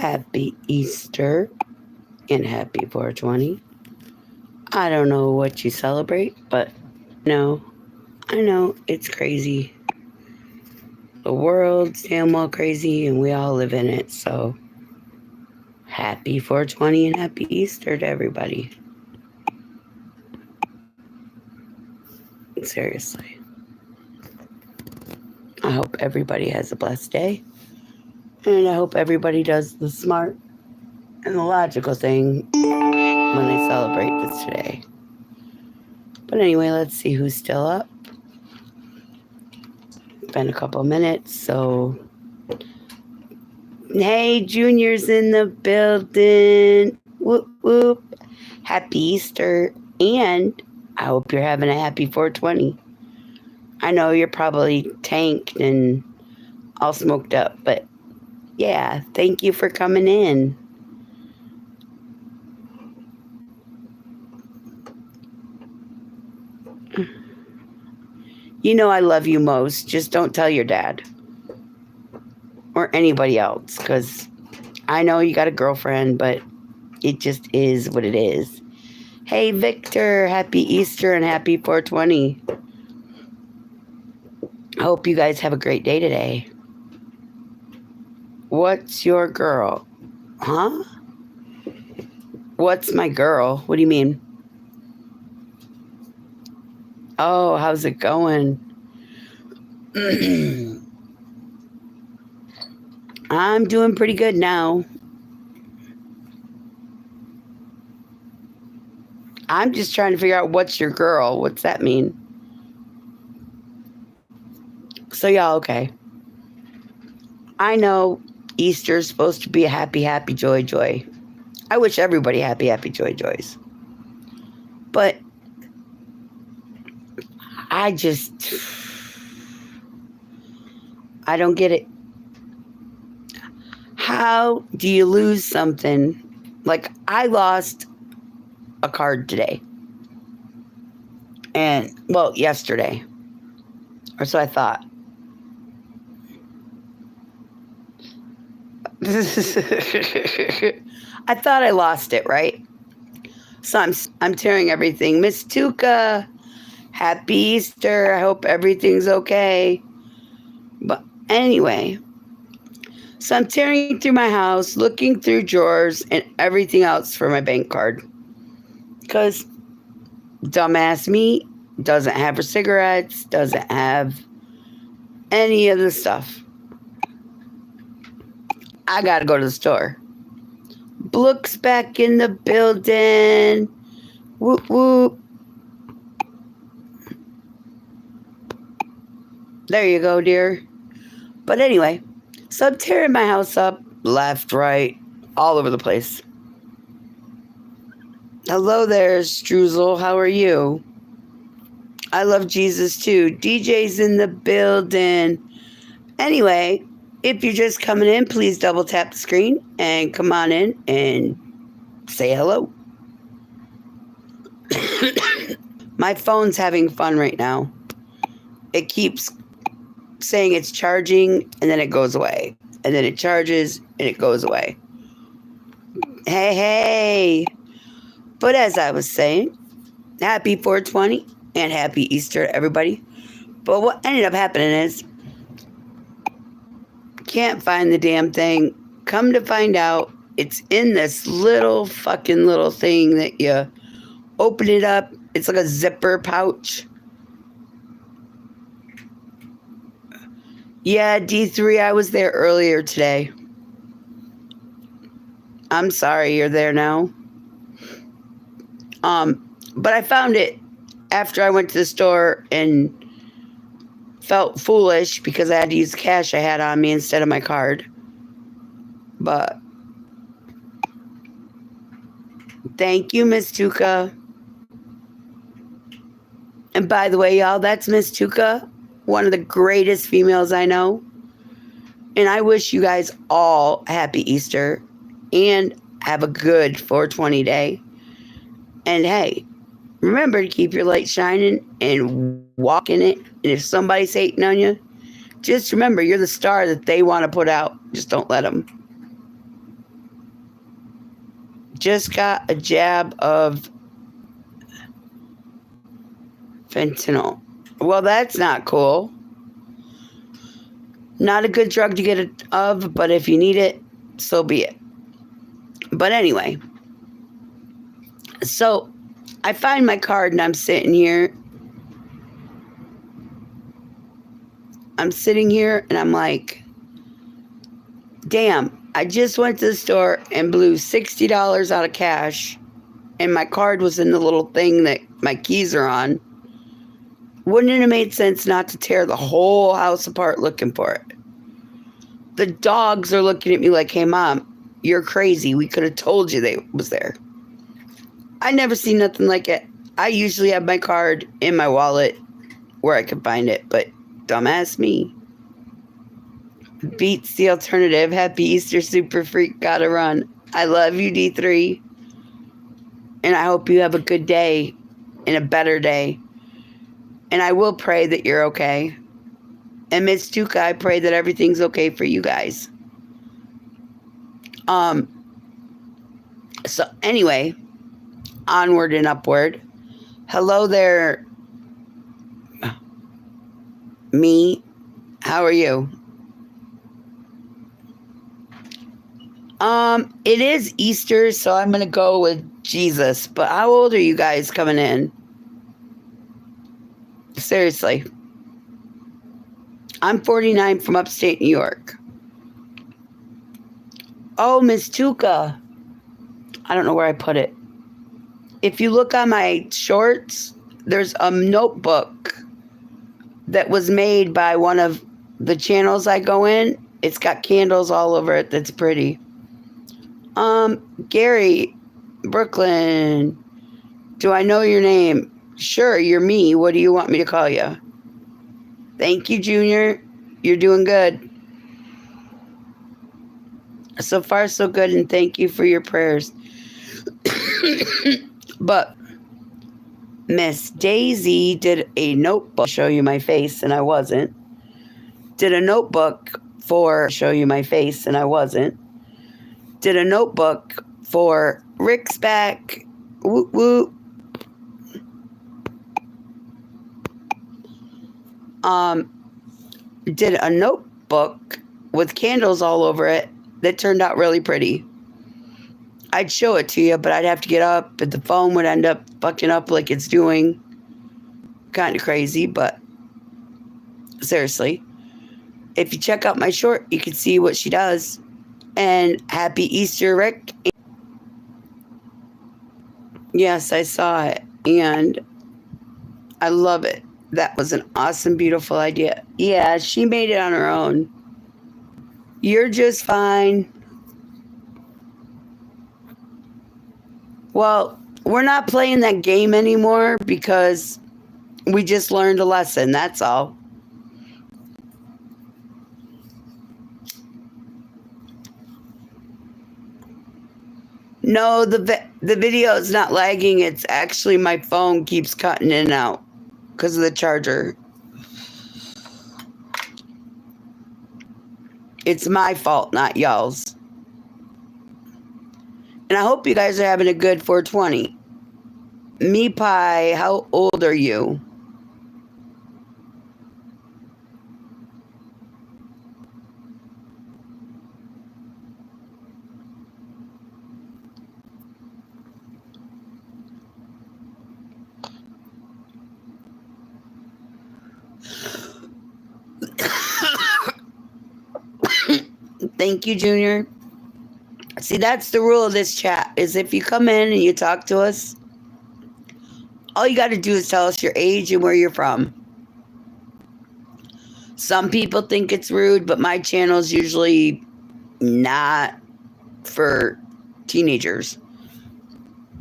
Happy Easter and happy 420. I don't know what you celebrate, but no, I know it's crazy. The world's damn well crazy and we all live in it, so happy 420 and happy Easter to everybody. Seriously. I hope everybody has a blessed day. And I hope everybody does the smart and the logical thing when they celebrate this today. But anyway, let's see who's still up. Been a couple minutes, so hey, Junior's in the building. Whoop whoop. Happy Easter, and I hope you're having a happy 420. I know you're probably tanked and all smoked up, but yeah, thank you for coming in. You know I love you most. Just don't tell your dad or anybody else, because I know you got a girlfriend, but it just is what it is. Hey, Victor, happy Easter and happy 420. I hope you guys have a great day today. What's your girl? Huh? What's my girl? What do you mean? Oh, how's it going? I'm doing pretty good now. I'm just trying to figure out what's your girl. What's that mean? So y'all, okay. I know Easter's supposed to be a happy, happy, joy, joy. I wish everybody happy, happy, joy, joys. But I don't get it. How do you lose something? Like, I lost a card today. And, well, yesterday. Or so I thought. I thought I lost it, right? So I'm tearing everything. Miss Tuca, happy Easter. I hope everything's okay. But anyway, so I'm tearing through my house, looking through drawers and everything else for my bank card. Because dumbass me doesn't have her cigarettes, doesn't have any of the stuff. I gotta go to the store. Blook's back in the building. Whoop whoop. There you go, dear. But anyway, so I'm tearing my house up, left, right, all over the place. Hello there, Struzel. How are you? I love Jesus too. DJ's in the building. Anyway, if you're just coming in, please double tap the screen and come on in and say hello. My phone's having fun right now. It keeps saying it's charging and then it goes away. And then it charges and it goes away. Hey. But as I was saying, happy 420 and happy Easter to everybody. But what ended up happening is, can't find the damn thing. Come to find out, it's in this little fucking little thing that you open it up. It's like a zipper pouch. Yeah, D3, I was there earlier today. I'm sorry, you're there now. But I found it after I went to the store and felt foolish because I had to use the cash I had on me instead of my card. But thank you, Miss Tuca. And by the way, y'all, that's Miss Tuca, one of the greatest females I know. And I wish you guys all a happy Easter and have a good 420 day. And hey, remember to keep your light shining and walk in it. And if somebody's hating on you, just remember you're the star that they want to put out. Just don't let them. just got a jab of fentanyl. Well, that's not cool. Not a good drug to get it of, but if you need it, so be it. But anyway, so I find my card and I'm sitting here. I'm sitting here and I'm like, damn, I just went to the store and blew $60 out of cash and my card was in the little thing that my keys are on. Wouldn't it have made sense not to tear the whole house apart looking for it? The dogs are looking at me like, hey, Mom, you're crazy. We could have told you they was there. I never seen nothing like it. I usually have my card in my wallet where I can find it, but dumbass me. Beats the alternative. Happy Easter, super freak. Gotta run. I love you, D3. And I hope you have a good day and a better day. And I will pray that you're okay. And Miss Tuka, I pray that everything's okay for you guys. So anyway, onward and upward. Hello there, me. How are you? It is Easter, so I'm gonna go with Jesus. But how old are you guys coming in? Seriously. I'm 49 from upstate New York. Oh, Miss Tuka. I don't know where I put it. If you look on my shorts, there's a notebook that was made by one of the channels I go in. It's got candles all over it. That's pretty. Gary, Brooklyn. Do I know your name? Sure, you're me. What do you want me to call you? Thank you, Junior. You're doing good. So far, so good, and thank you for your prayers. But Miss Daisy did a notebook. Show you my face, and I wasn't. Did a notebook for show you my face, and I wasn't. Did a notebook for Rick's back. Woo woo. Did a notebook with candles all over it that turned out really pretty. I'd show it to you, but I'd have to get up, and the phone would end up fucking up like it's doing. Kind of crazy, but seriously. If you check out my short, you can see what she does. And happy Easter, Rick. Yes, I saw it, and I love it. That was an awesome, beautiful idea. Yeah, she made it on her own. You're just fine. Well, we're not playing that game anymore because we just learned a lesson. That's all. No, the video is not lagging. It's actually my phone keeps cutting in and out because of the charger. It's my fault, not y'all's. And I hope you guys are having a good 420. Me Pie, how old are you? Thank you, Junior. See, that's the rule of this chat, is if you come in and you talk to us, all you got to do is tell us your age and where you're from. Some people think it's rude, but my channel's usually not for teenagers.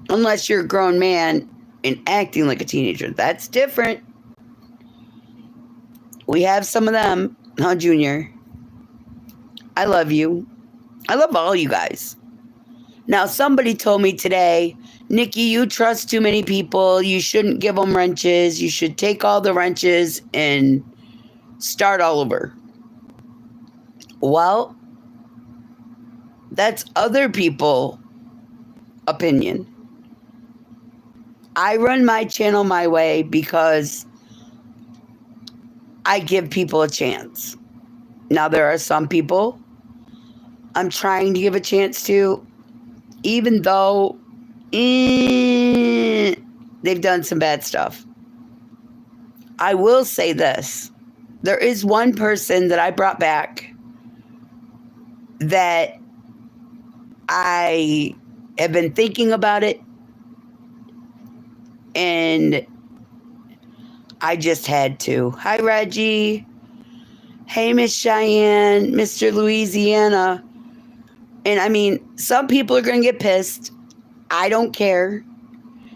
Unless you're a grown man and acting like a teenager. That's different. We have some of them, huh, Junior? I love you. I love all you guys. Now, somebody told me today, Nicci, you trust too many people. You shouldn't give them wrenches. You should take all the wrenches and start all over. Well, that's other people opinion. I run my channel my way because I give people a chance. Now, there are some people I'm trying to give a chance to, even though they've done some bad stuff. I will say this. There is one person that I brought back that I have been thinking about it, and I just had to. Hi, Reggie. Hey, Miss Cheyenne, Mr. Louisiana. And I mean, some people are going to get pissed. I don't care.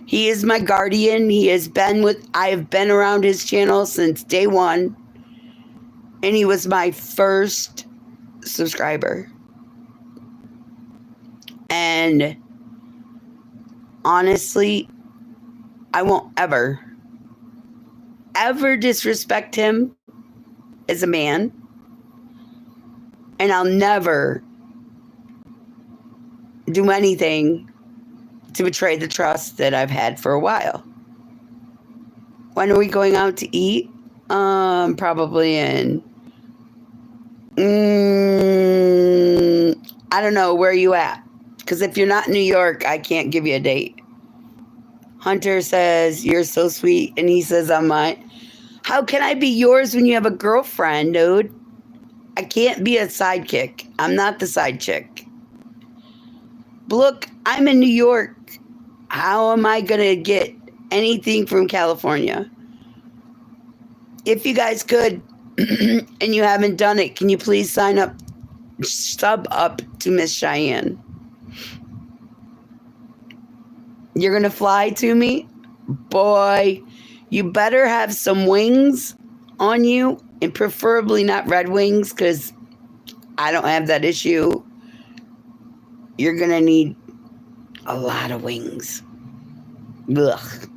He is my guardian. I have been around his channel since day one. And he was my first subscriber. And honestly, I won't ever disrespect him as a man. And I'll never do anything to betray the trust that I've had for a while. When are we going out to eat? Probably in I don't know, where are you at? Because if you're not in New York, I can't give you a date. Hunter says, you're so sweet. And he says, I'm mine. How can I be yours when you have a girlfriend, dude? I can't be a sidekick. I'm not the side chick. But look, I'm in New York. How am I going to get anything from California? If you guys could, and you haven't done it, can you please sub up to Miss Cheyenne? You're going to fly to me? Boy, you better have some wings on you, and preferably not red wings, because I don't have that issue. You're going to need a lot of wings. Ugh.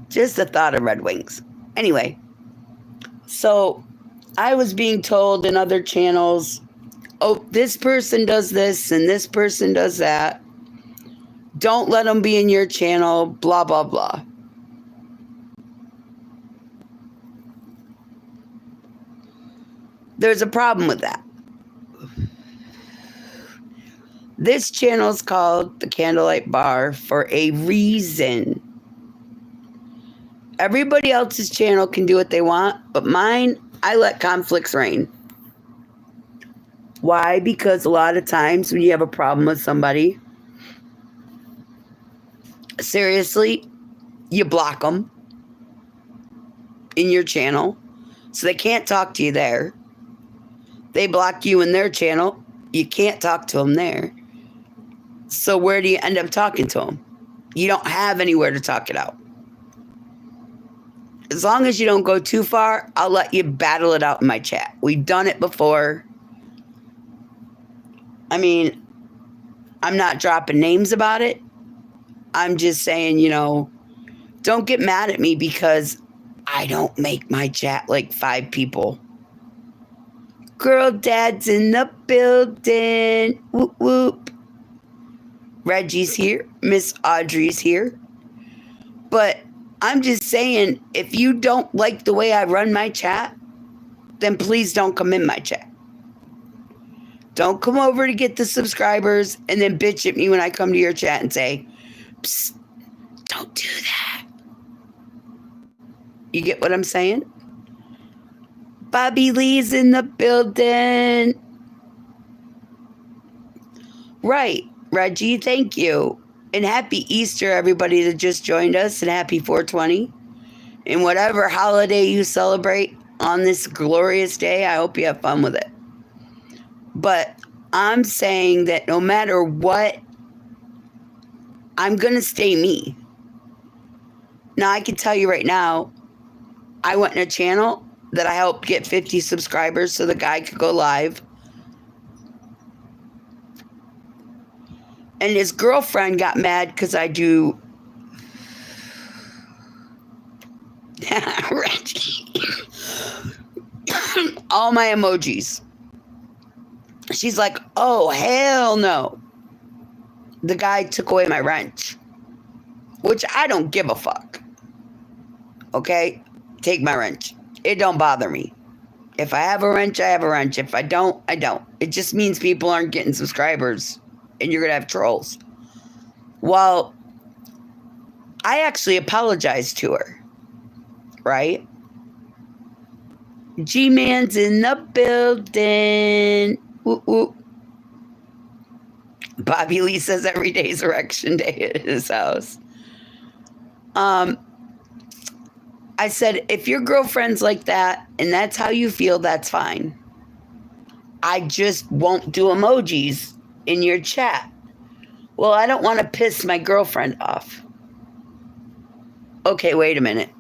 Just the thought of red wings. Anyway, so I was being told in other channels, oh, this person does this and this person does that. Don't let them be in your channel, blah, blah, blah. There's a problem with that. This channel is called The Candlelight Bar for a reason. Everybody else's channel can do what they want, but mine, I let conflicts reign. Why? Because a lot of times when you have a problem with somebody, seriously, you block them in your channel, so they can't talk to you there. They block you in their channel, you can't talk to them there. So where do you end up talking to them? You don't have anywhere to talk it out. As long as you don't go too far, I'll let you battle it out in my chat. We've done it before. I mean, I'm not dropping names about it. I'm just saying, don't get mad at me because I don't make my chat like 5 people. Girl dad's in the building. Whoop, whoop. Reggie's here. Miss Audrey's here. But I'm just saying, if you don't like the way I run my chat, then please don't come in my chat. Don't come over to get the subscribers and then bitch at me when I come to your chat and say, psst, don't do that. You get what I'm saying? Bobby Lee's in the building. Right, Reggie, thank you. And happy Easter, everybody that just joined us, and happy 420. And whatever holiday you celebrate on this glorious day, I hope you have fun with it. But I'm saying that no matter what, I'm going to stay me. Now, I can tell you right now, I went in a channel that I helped get 50 subscribers so the guy could go live. And his girlfriend got mad because I do... all my emojis. She's like, oh, hell no. the guy took away my wrench, which I don't give a fuck. Okay? Take my wrench. It don't bother me. If I have a wrench, I have a wrench. If I don't, I don't. It just means people aren't getting subscribers and you're going to have trolls. Well, I actually apologized to her, right? G-Man's in the building. Ooh, ooh. Bobby Lee says every day is Erection Day at his house. I said, if your girlfriend's like that and that's how you feel, that's fine. I just won't do emojis in your chat. Well, I don't want to piss my girlfriend off. Okay, wait a minute.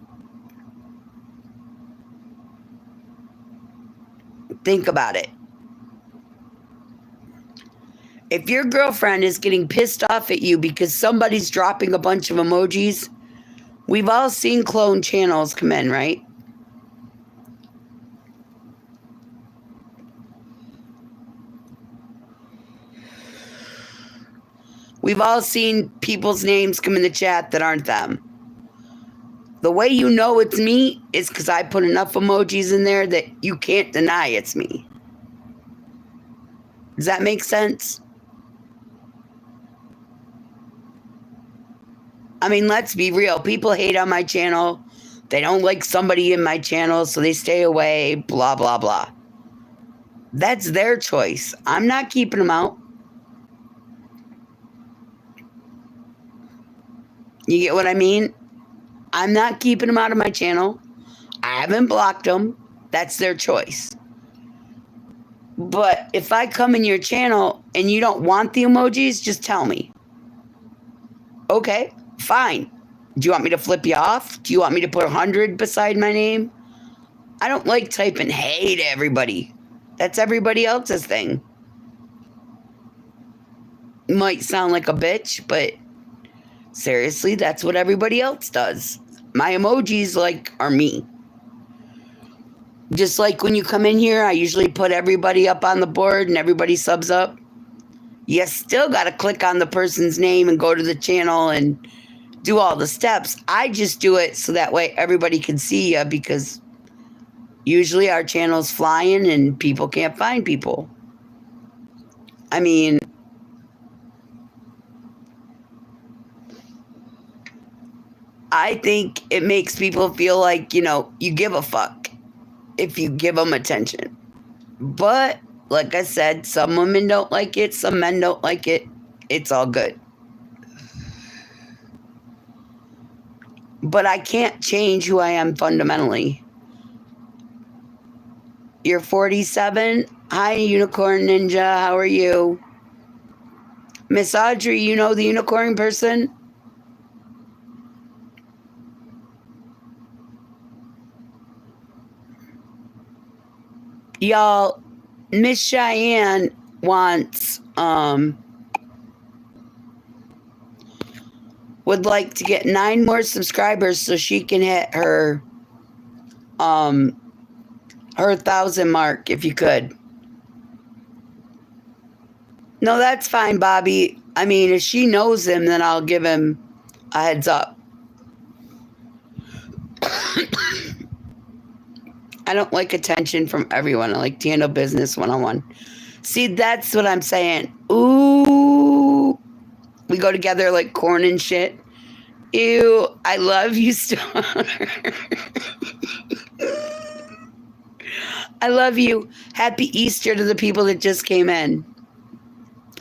Think about it. If your girlfriend is getting pissed off at you because somebody's dropping a bunch of emojis, we've all seen clone channels come in, right? We've all seen people's names come in the chat that aren't them. The way you know it's me is because I put enough emojis in there that you can't deny it's me. Does that make sense? I mean, let's be real. People hate on my channel. They don't like somebody in my channel, so they stay away, blah, blah, blah. That's their choice. I'm not keeping them out. You get what I mean? I'm not keeping them out of my channel. I haven't blocked them. That's their choice. But if I come in your channel and you don't want the emojis, just tell me. Okay, fine. Do you want me to flip you off? Do you want me to put 100 beside my name? I don't like typing hey to everybody. That's everybody else's thing. Might sound like a bitch, but seriously, that's what everybody else does. My emojis, are me. Just like when you come in here, I usually put everybody up on the board and everybody subs up. You still got to click on the person's name and go to the channel and do all the steps. I just do it so that way everybody can see you, because usually our channel's flying and people can't find people. I mean, I think it makes people feel like, you give a fuck if you give them attention. But like I said, some women don't like it, some men don't like it. It's all good. But I can't change who I am fundamentally. You're 47. Hi, Unicorn Ninja. How are you? Miss Audrey, you know the unicorn person? Y'all, Miss Cheyenne wants, would like to get 9 more subscribers so she can hit her 1,000 mark, if you could. No, that's fine, Bobby. I mean, if she knows him, then I'll give him a heads up. I don't like attention from everyone. I like to handle business one-on-one. See, that's what I'm saying. Ooh. We go together like corn and shit. Ew, I love you, Stoner. I love you. Happy Easter to the people that just came in.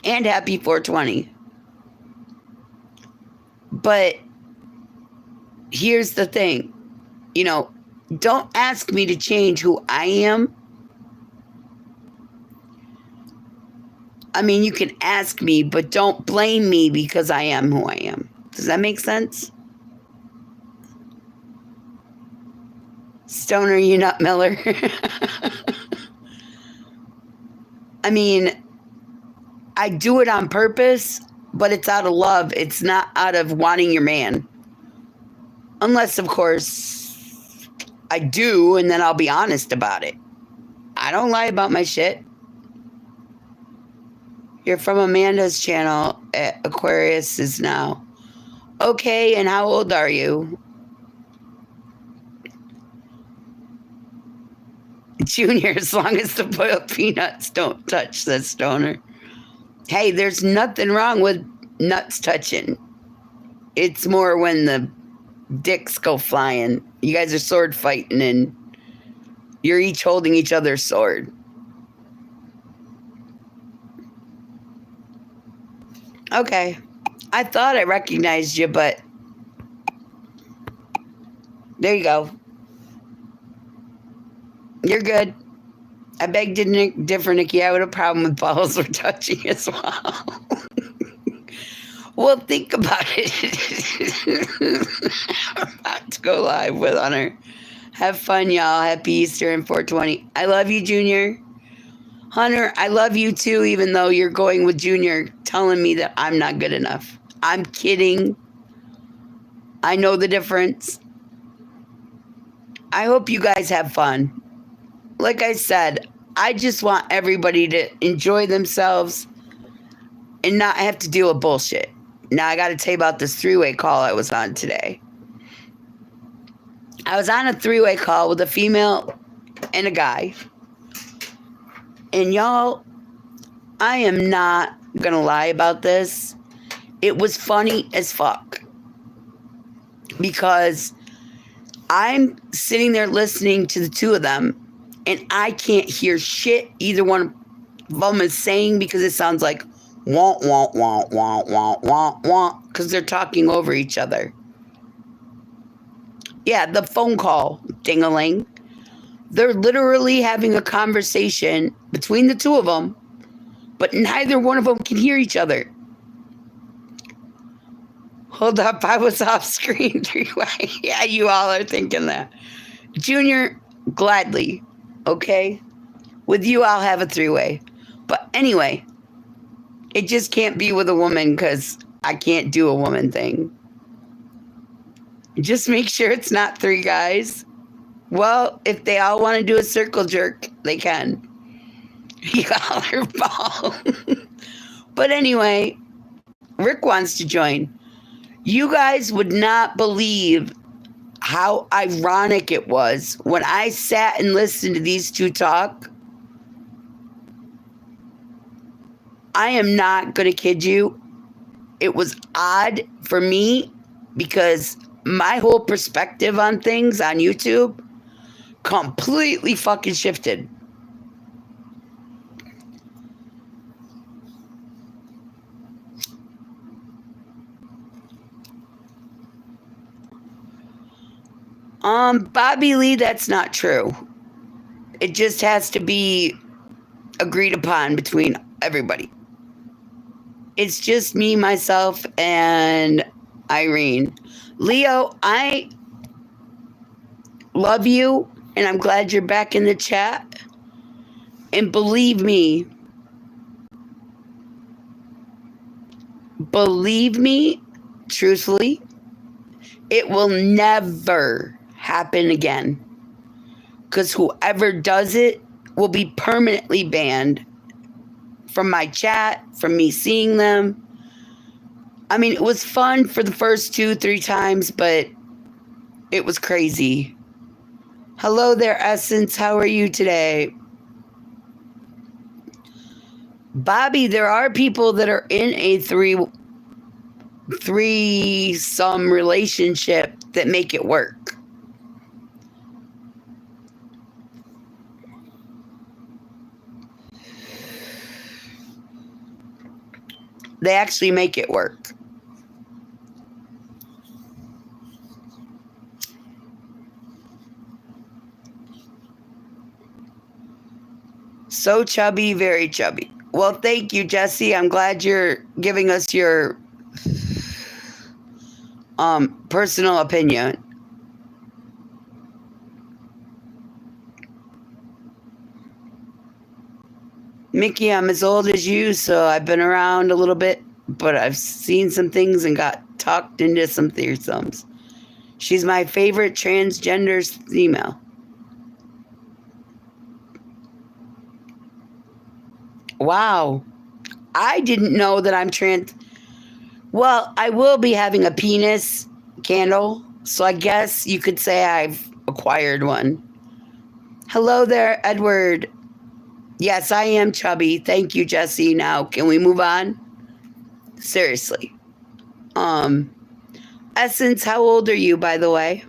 And happy 420. But here's the thing. Don't ask me to change who I am. I mean, you can ask me, but don't blame me because I am who I am. Does that make sense? Stoner, you nut Miller. I mean, I do it on purpose, but it's out of love. It's not out of wanting your man. Unless, of course, I do, and then I'll be honest about it. I don't lie about my shit. You're from Amanda's channel at Aquarius is now. Okay, and how old are you? Junior, as long as the boiled peanuts don't touch the stoner. Hey, there's nothing wrong with nuts touching. It's more when the dicks go flying. You guys are sword fighting and you're each holding each other's sword. Okay. I thought I recognized you, but there you go. You're good. I beg to differ, Nicci. I would have a problem with balls or touching as well. Well, think about it. I'm about to go live with Hunter. Have fun, y'all. Happy Easter and 420. I love you, Junior. Hunter, I love you too, even though you're going with Junior telling me that I'm not good enough. I'm kidding. I know the difference. I hope you guys have fun. Like I said, I just want everybody to enjoy themselves and not have to deal with bullshit. Now, I got to tell you about this three-way call I was on today. I was on a three-way call with a female and a guy. And y'all, I am not going to lie about this. It was funny as fuck. Because I'm sitting there listening to the two of them, and I can't hear shit either one of them is saying because it sounds like wah, wah, wah, wah, wah, wah, wah, because they're talking over each other. Yeah, the phone call, ding-a-ling. They're literally having a conversation between the two of them, but neither one of them can hear each other. Hold up, I was off screen three-way. Yeah, you all are thinking that. Junior, gladly, okay? With you, I'll have a three-way. But anyway, it just can't be with a woman because I can't do a woman thing. Just make sure it's not three guys. Well, if they all want to do a circle jerk, they can. Y'all are ball. But anyway, Rick wants to join. You guys would not believe how ironic it was when I sat and listened to these two talk. I am not going to kid you. It was odd for me because my whole perspective on things on YouTube completely fucking shifted. Bobby Lee, that's not true. It just has to be agreed upon between everybody. It's just me, myself, and Irene. Leo, I love you, and I'm glad you're back in the chat. And believe me, truthfully, it will never happen again. Because whoever does it will be permanently banned from my chat, from me seeing them. I mean, it was fun for the first 2-3 times, but it was crazy. Hello there, Essence. How are you today? Bobby, there are people that are in a threesome relationship that make it work. They actually make it work. So chubby, very chubby. Well, thank you, Jesse. I'm glad you're giving us your personal opinion. Mickey, I'm as old as you, so I've been around a little bit, but I've seen some things and got talked into some threesomes. She's my favorite transgender female. Wow. I didn't know that I'm trans. Well, I will be having a penis candle, so I guess you could say I've acquired one. Hello there, Edward. Yes, I am chubby. Thank you, Jesse. Now, can we move on? Seriously. Um, Essence, how old are you, by the way?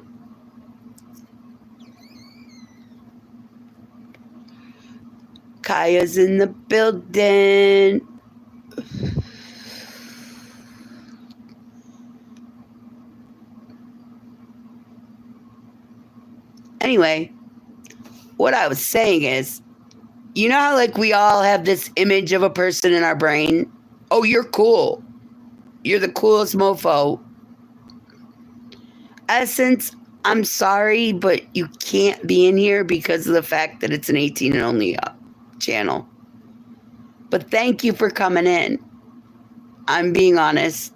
Kaya's in the building. Anyway, what I was saying is, you know how like we all have this image of a person in our brain? Oh, you're cool. You're the coolest mofo. Essence, I'm sorry, but you can't be in here because of the fact that it's an 18 and only channel. But thank you for coming in. I'm being honest.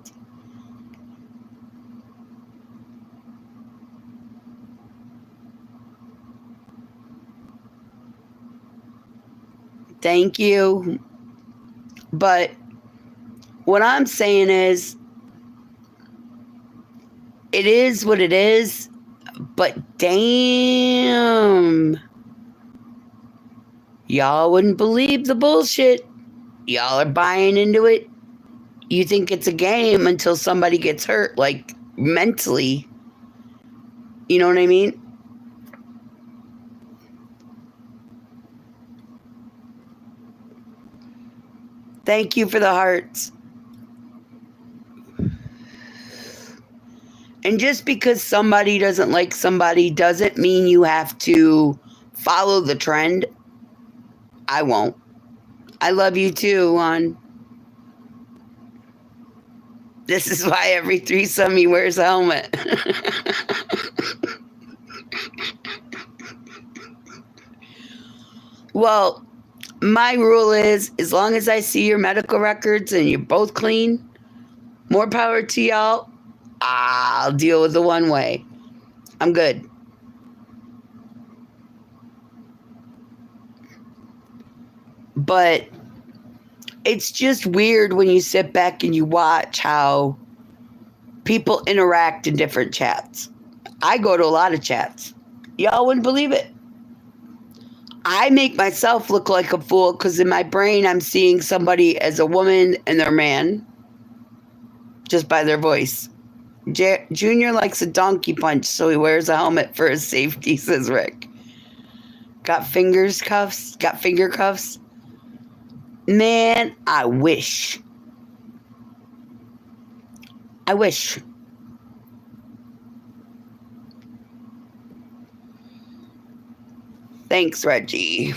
Thank you. But what I'm saying is, it is what it is, but damn. Y'all wouldn't believe the bullshit. Y'all are buying into it. You think it's a game until somebody gets hurt, like mentally. You know what I mean? Thank you for the hearts. And just because somebody doesn't like somebody doesn't mean you have to follow the trend. I won't. I love you too, Juan. This is why every threesome he wears a helmet. Well, my rule is as long as I see your medical records and you're both clean, more power to y'all. I'll deal with the one way. I'm good. But it's just weird when you sit back and you watch how people interact in different chats. I go to a lot of chats. Y'all wouldn't believe it. I make myself look like a fool because in my brain I'm seeing somebody as a woman and their man just by their voice. Junior likes a donkey punch, so he wears a helmet for his safety, says Rick. Got finger cuffs. Man, I wish. Thanks, Reggie.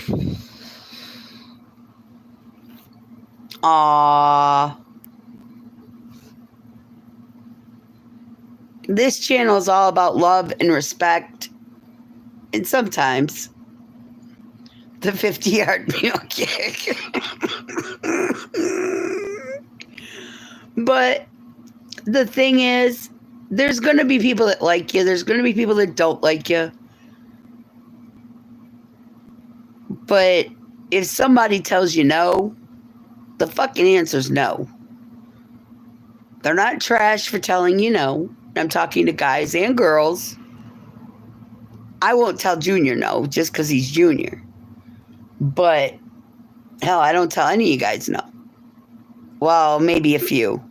Aww. This channel is all about love and respect. And sometimes the 50-yard meal kick. But the thing is, there's going to be people that like you. There's going to be people that don't like you. But if somebody tells you no, the fucking answer's no. They're not trash for telling you no. I'm talking to guys and girls. I won't tell Junior no just because he's Junior. But, hell, I don't tell any of you guys no. Well, maybe a few.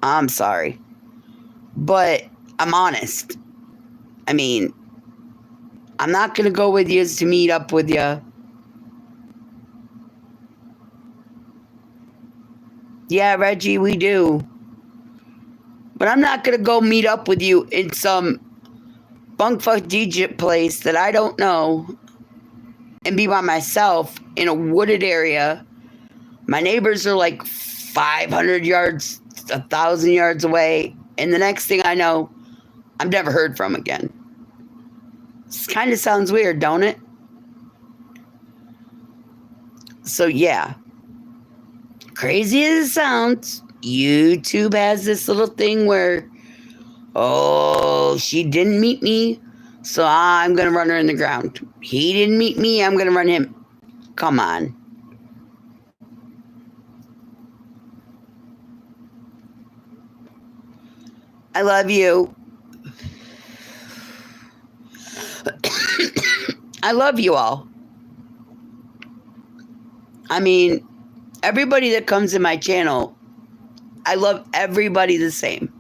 I'm sorry. But I'm honest. I mean, I'm not going to go with you to meet up with you. Yeah, Reggie, we do. But I'm not going to go meet up with you in some bunkfuck Egypt place that I don't know and be by myself in a wooded area. My neighbors are like 500 yards, 1,000 yards away. And the next thing I know, I'm never heard from again. This kind of sounds weird, don't it? So, yeah. Crazy as it sounds, YouTube has this little thing where, oh, she didn't meet me, so I'm going to run her in the ground. He didn't meet me, I'm going to run him. Come on. I love you. I love you all. I mean, everybody that comes to my channel, I love everybody the same.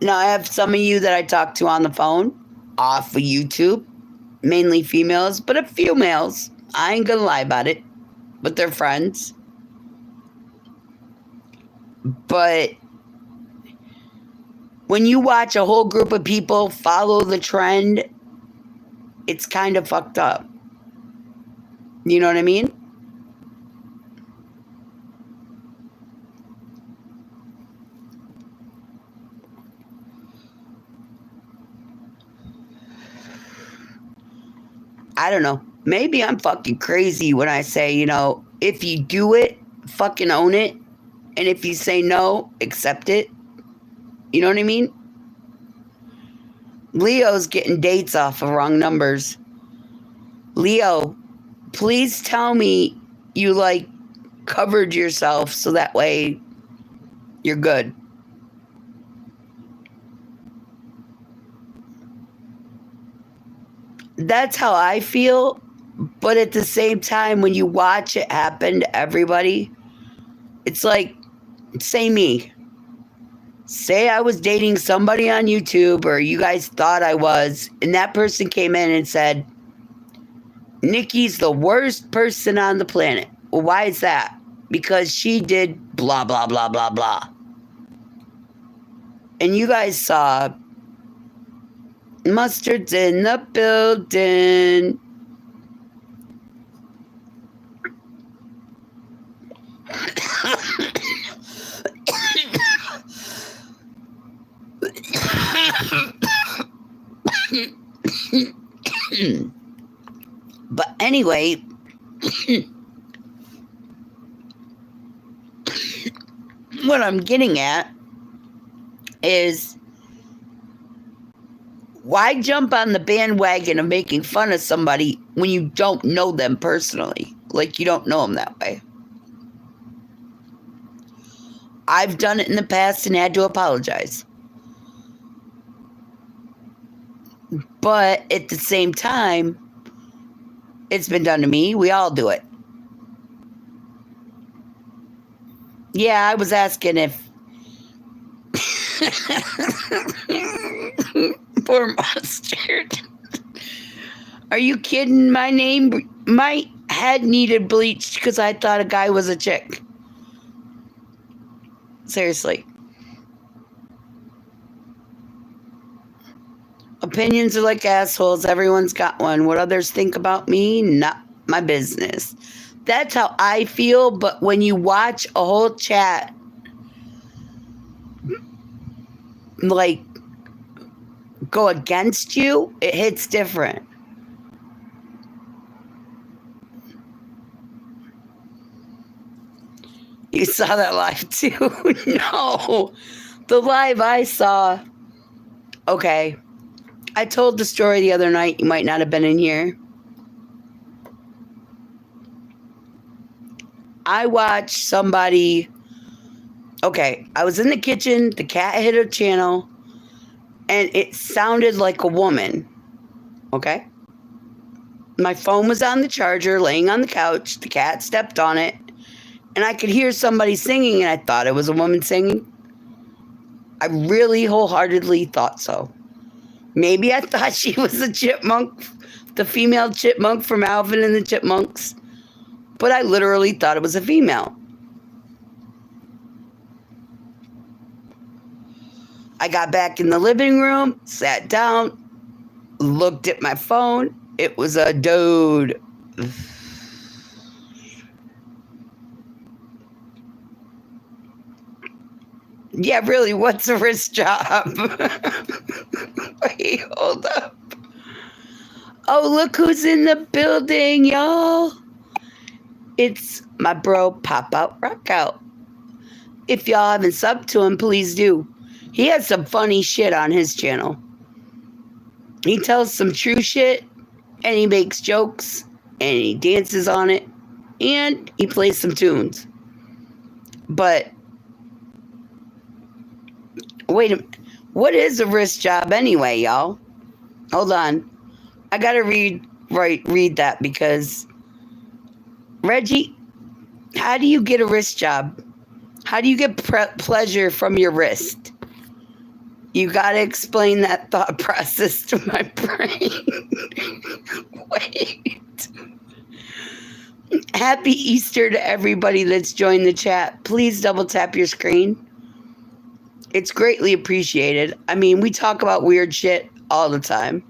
Now, I have some of you that I talk to on the phone, off of YouTube, mainly females, but a few males. I ain't gonna lie about it, but they're friends. But when you watch a whole group of people follow the trend, it's kind of fucked up. You know what I mean? I don't know. Maybe I'm fucking crazy when I say, if you do it, fucking own it. And if you say no, accept it. You know what I mean? Leo's getting dates off of wrong numbers. Leo, please tell me you covered yourself so that way you're good. That's how I feel. But at the same time, when you watch it happen to everybody, it's like, say me. Say I was dating somebody on YouTube, or you guys thought I was, and that person came in and said, Nicci's the worst person on the planet. Well, why is that? Because she did blah, blah, blah, blah, blah. And you guys saw Mustard's in the building. But anyway, what I'm getting at is, why jump on the bandwagon of making fun of somebody when you don't know them personally? Like, you don't know them that way. I've done it in the past and had to apologize. But at the same time, it's been done to me. We all do it. Yeah, I was asking if... Poor Mustard. Are you kidding? My head needed bleached because I thought a guy was a chick. Seriously. Opinions are like assholes. Everyone's got one. What others think about me, not my business. That's how I feel, but when you watch a whole chat, go against you, it hits different. You saw that live too? No. The live I saw, okay. I told the story the other night. You might not have been in here. I watched somebody. Okay, I was in the kitchen. The cat hit a channel, and it sounded like a woman. Okay? My phone was on the charger, laying on the couch. The cat stepped on it, and I could hear somebody singing, and I thought it was a woman singing. I really wholeheartedly thought so. Maybe I thought she was a chipmunk, the female chipmunk from Alvin and the Chipmunks. But I literally thought it was a female. I got back in the living room, sat down, looked at my phone. It was a dude. Yeah, really, what's a wrist job? Wait, hold up. Oh, look who's in the building, y'all. It's my bro, Pop Out Rock Out. If y'all haven't subbed to him, please do. He has some funny shit on his channel. He tells some true shit, and he makes jokes, and he dances on it, and he plays some tunes. But Wait a minute. What is a wrist job anyway, y'all? Hold on. I gotta read that because Reggie, how do you get a wrist job? How do you get pleasure from your wrist? You gotta explain that thought process to my brain. Wait. Happy Easter to everybody that's joined the chat. Please double tap your screen. It's greatly appreciated. I mean, we talk about weird shit all the time.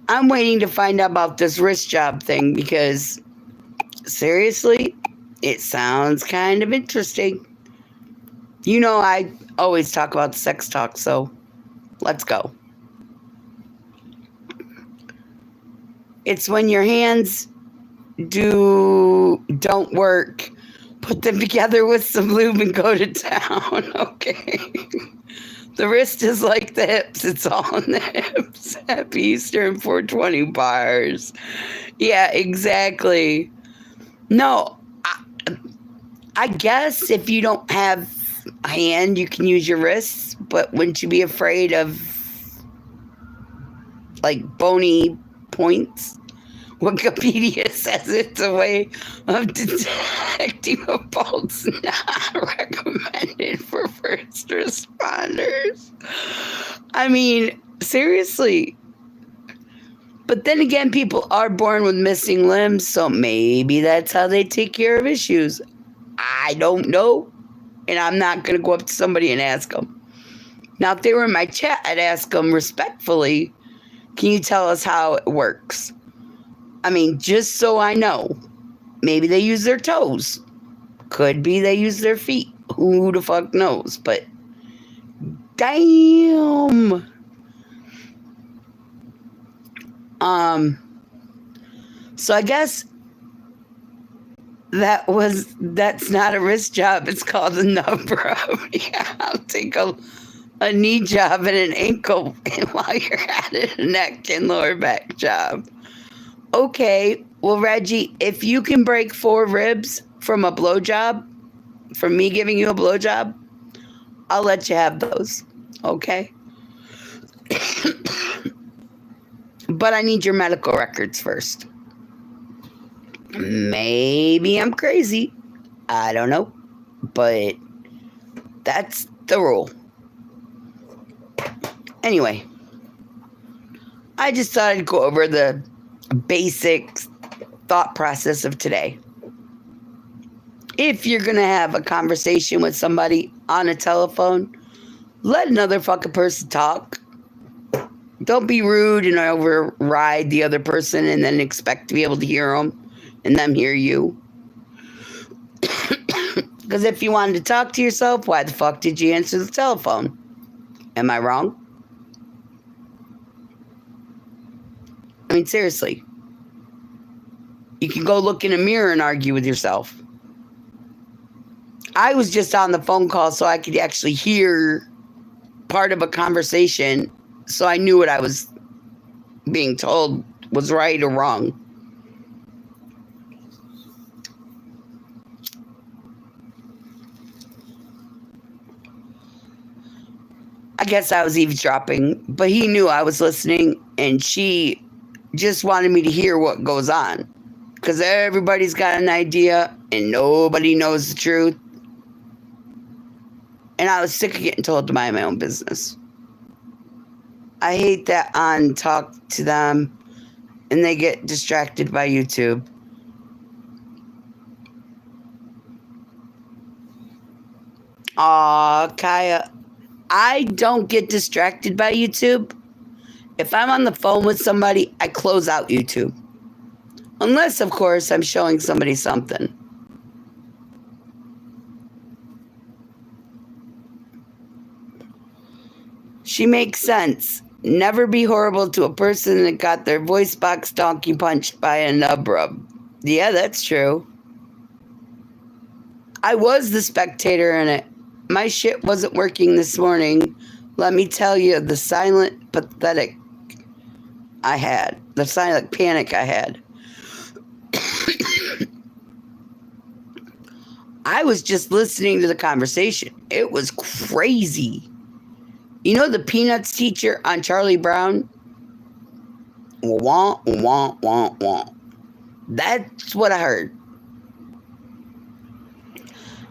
I'm waiting to find out about this wrist job thing because, seriously, it sounds kind of interesting. You know, I always talk about sex talk, so let's go. It's when your hands don't work. Put them together with some lube and go to town. Okay. The wrist is like the hips. It's all in the hips. Happy Easter and 420 bars. Yeah, exactly. No, I guess if you don't have a hand, you can use your wrists, but wouldn't you be afraid of, like, bony points? Wikipedia says it's a way of detecting a pulse not recommended for first responders. I mean, seriously. But then again, people are born with missing limbs, so maybe that's how they take care of issues. I don't know, and I'm not going to go up to somebody and ask them. Now, if they were in my chat, I'd ask them respectfully, can you tell us how it works? I mean, just so I know. Maybe they use their toes. Could be they use their feet. Who the fuck knows? But damn. So I guess that's not a wrist job. It's called a nub rub. Yeah, I'll take a knee job and an ankle while you're at it, a neck and lower back job. Okay, well, Reggie, if you can break 4 ribs from a blowjob, from me giving you a blowjob, I'll let you have those, okay? But I need your medical records first. Maybe I'm crazy. I don't know. But that's the rule. Anyway, I just thought I'd go over the basic thought process of today. If you're going to have a conversation with somebody on a telephone, let another fucking person talk. Don't be rude and override the other person and then expect to be able to hear them and them hear you. Because if you wanted to talk to yourself, why the fuck did you answer the telephone? Am I wrong? I mean, seriously. You can go look in a mirror and argue with yourself. I was just on the phone call so I could actually hear part of a conversation, so I knew what I was being told was right or wrong. I guess I was eavesdropping, but he knew I was listening, and she just wanted me to hear what goes on. Because everybody's got an idea, and nobody knows the truth. And I was sick of getting told to mind my own business. I hate that on talk to them, and they get distracted by YouTube. Aw, Kaya, I don't get distracted by YouTube. If I'm on the phone with somebody, I close out YouTube. Unless, of course, I'm showing somebody something. She makes sense. Never be horrible to a person that got their voice box donkey punched by a nub rub. Yeah, that's true. I was the spectator in it. My shit wasn't working this morning. Let me tell you the silent panic I had. I was just listening to the conversation. It was crazy. You know the Peanuts teacher on Charlie Brown? Wah, wah, wah, wah. That's what I heard.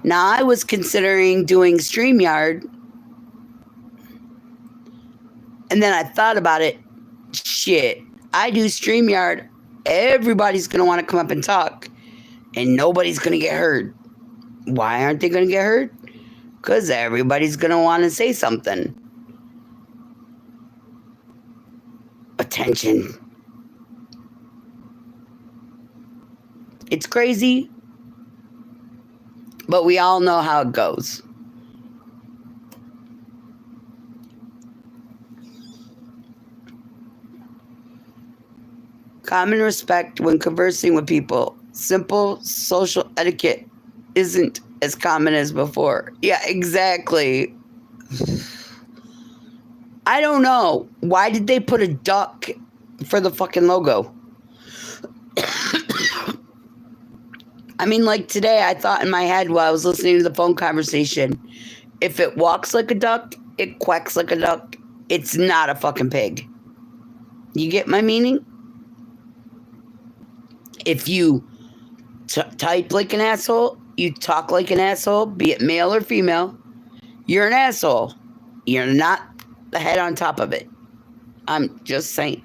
Now, I was considering doing StreamYard, and then I thought about it. Shit, I do StreamYard, everybody's going to want to come up and talk, and nobody's going to get heard. Why aren't they going to get heard? Because everybody's going to want to say something. Attention. It's crazy, but we all know how it goes. Common respect when conversing with people. Simple social etiquette isn't as common as before. Yeah, exactly. I don't know. Why did they put a duck for the fucking logo? I mean, like today, I thought in my head while I was listening to the phone conversation, if it walks like a duck, it quacks like a duck. It's not a fucking pig. You get my meaning? If you type like an asshole, you talk like an asshole, be it male or female, you're an asshole. You're not the head on top of it. I'm just saying.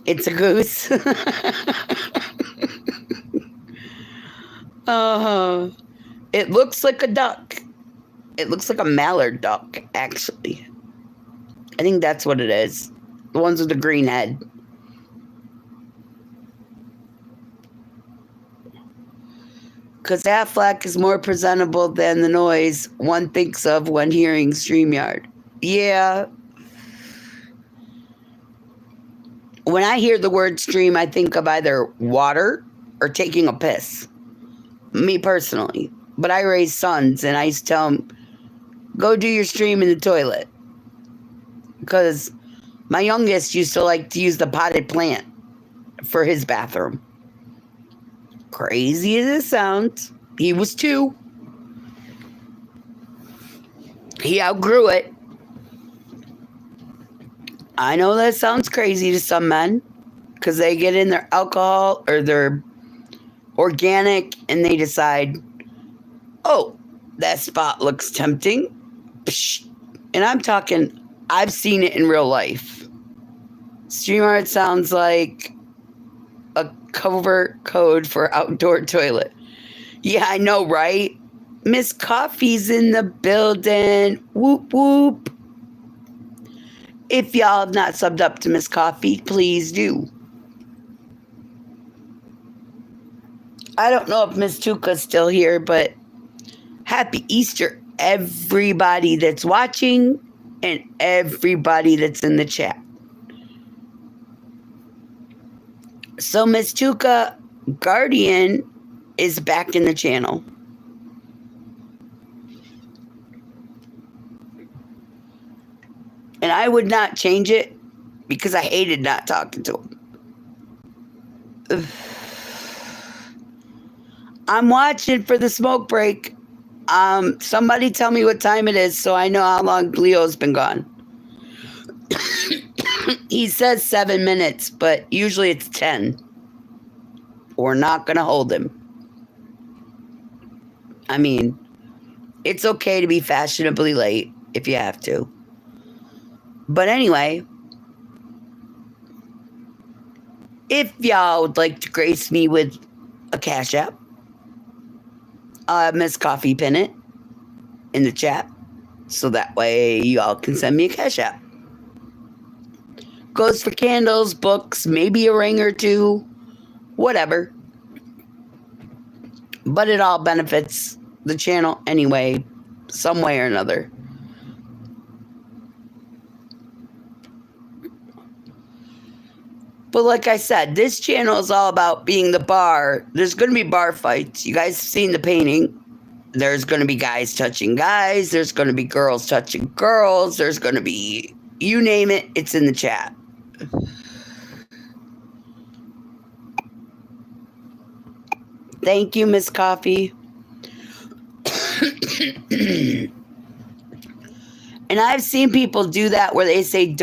It's a goose. It looks like a duck. It looks like a mallard duck, actually. I think that's what it is. The ones with the green head. Because Aflac is more presentable than the noise one thinks of when hearing StreamYard. Yeah. When I hear the word stream, I think of either water or taking a piss. Me personally. But I raise sons, and I used to tell them, go do your stream in the toilet. Because my youngest used to like to use the potted plant for his bathroom. Crazy as it sounds, he was 2. He outgrew it. I know that sounds crazy to some men because they get in their alcohol or their organic and they decide, oh, that spot looks tempting. Psh. And I'm talking, I've seen it in real life. StreamYard sounds like a covert code for outdoor toilet. Yeah, I know, right? Miss Coffee's in the building. Whoop, whoop. If y'all have not subbed up to Miss Coffee, please do. I don't know if Miss Tuka's still here, but happy Easter, everybody that's watching and everybody that's in the chat. So Miss Tuka Guardian is back in the channel. And I would not change it because I hated not talking to him. Ugh. I'm watching for the smoke break. Somebody tell me what time it is so I know how long Leo's been gone. He says 7 minutes, but usually it's 10. We're not going to hold him. I mean, it's okay to be fashionably late if you have to. But anyway, if y'all would like to grace me with a Cash App, Miss Coffee pin it in the chat so that way y'all can send me a Cash App. Goes for candles, books, maybe a ring or two, whatever. But it all benefits the channel anyway, some way or another. But like I said, this channel is all about being the bar. There's going to be bar fights. You guys have seen the painting. There's going to be guys touching guys. There's going to be girls touching girls. There's going to be, you name it, it's in the chat. Thank you, Miss Coffee. And I've seen people do that where they say,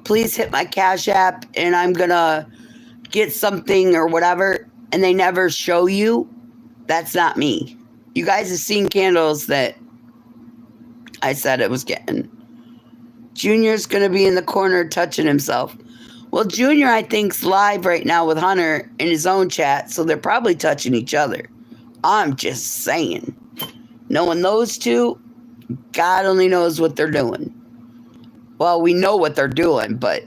please hit my Cash App and I'm going to get something or whatever. And they never show you. That's not me. You guys have seen candles that I said it was getting. Junior's going to be in the corner touching himself. Well, Junior, I think's live right now with Hunter in his own chat. So they're probably touching each other. I'm just saying. Knowing those two, God only knows what they're doing. Well, we know what they're doing, but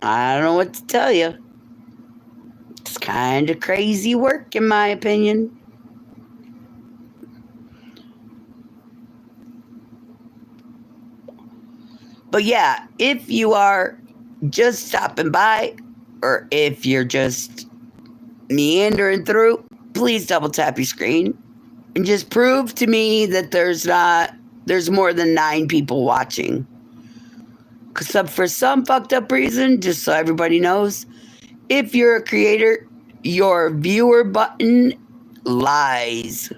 I don't know what to tell you. It's kind of crazy work, in my opinion. But yeah, if you are just stopping by, or if you're just meandering through, please double tap your screen. And just prove to me that there's more than 9 people watching. Because for some fucked up reason, just so everybody knows, if you're a creator, your viewer button lies.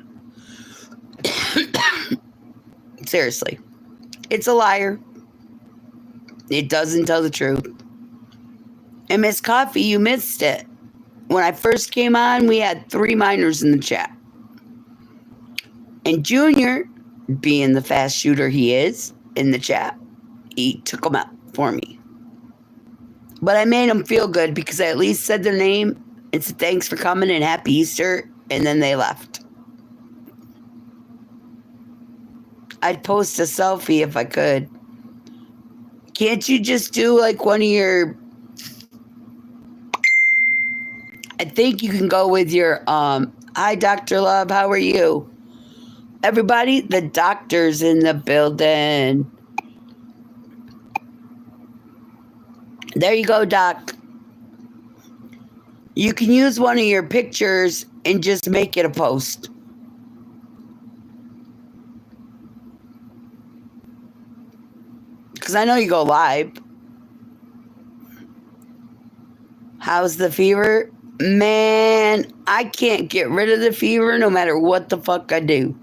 Seriously. It's a liar. It doesn't tell the truth. And Miss Coffee, you missed it. When I first came on, we had 3 minors in the chat. And Junior, being the fast shooter he is in the chat, he took them out for me. But I made them feel good because I at least said their name and said thanks for coming and happy Easter, and then they left. I'd post a selfie if I could. Can't you just do like one of your... I think you can go with your, hi, Dr. Love, how are you? Everybody, the doctor's in the building. There you go, Doc. You can use one of your pictures and just make it a post. Because I know you go live. How's the fever? Man, I can't get rid of the fever no matter what the fuck I do.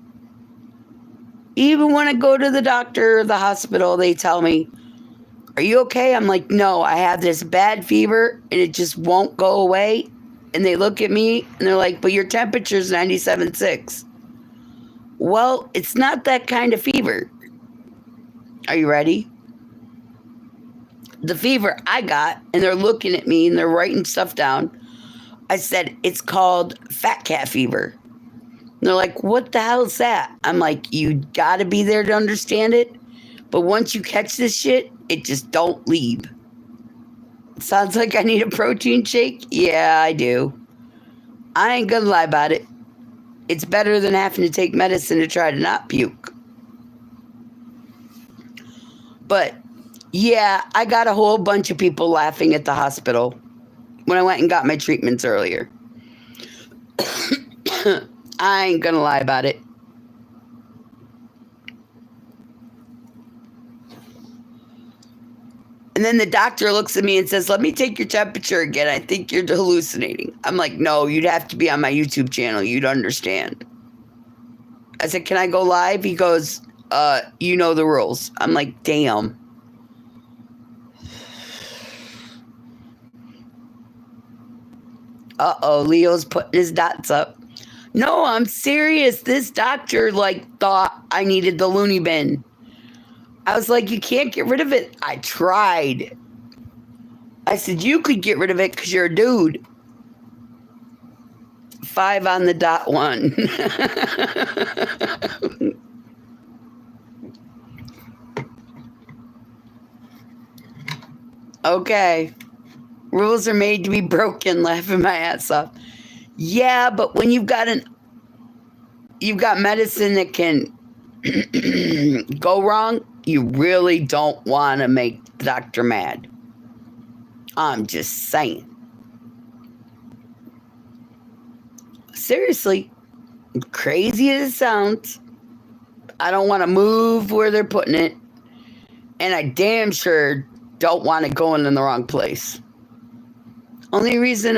Even when I go to the doctor or the hospital, they tell me, are you okay? I'm like, no, I have this bad fever and it just won't go away. And they look at me and they're like, but your temperature's 97.6. Well, it's not that kind of fever. Are you ready? The fever I got, and they're looking at me and they're writing stuff down. I said, it's called fat cat fever. And they're like, what the hell is that? I'm like, you gotta be there to understand it. But once you catch this shit, it just don't leave. Sounds like I need a protein shake? Yeah, I do. I ain't gonna lie about it. It's better than having to take medicine to try to not puke. But, yeah, I got a whole bunch of people laughing at the hospital when I went and got my treatments earlier. I ain't gonna lie about it. And then the doctor looks at me and says, let me take your temperature again. I think you're hallucinating. I'm like, no, you'd have to be on my YouTube channel. You'd understand. I said, can I go live? He goes, you know the rules. I'm like, damn. Uh-oh, Leo's putting his dots up. No, I'm serious. This doctor, thought I needed the loony bin. I was like, you can't get rid of it. I tried. I said, you could get rid of it because you're a dude. 5 on the dot 1. Okay. Rules are made to be broken, laughing my ass off. Yeah, but when you've got medicine that can go wrong, you really don't want to make the doctor mad. I'm just saying. Seriously, crazy as it sounds, I don't want to move where they're putting it, and I damn sure don't want it going in the wrong place. Only reason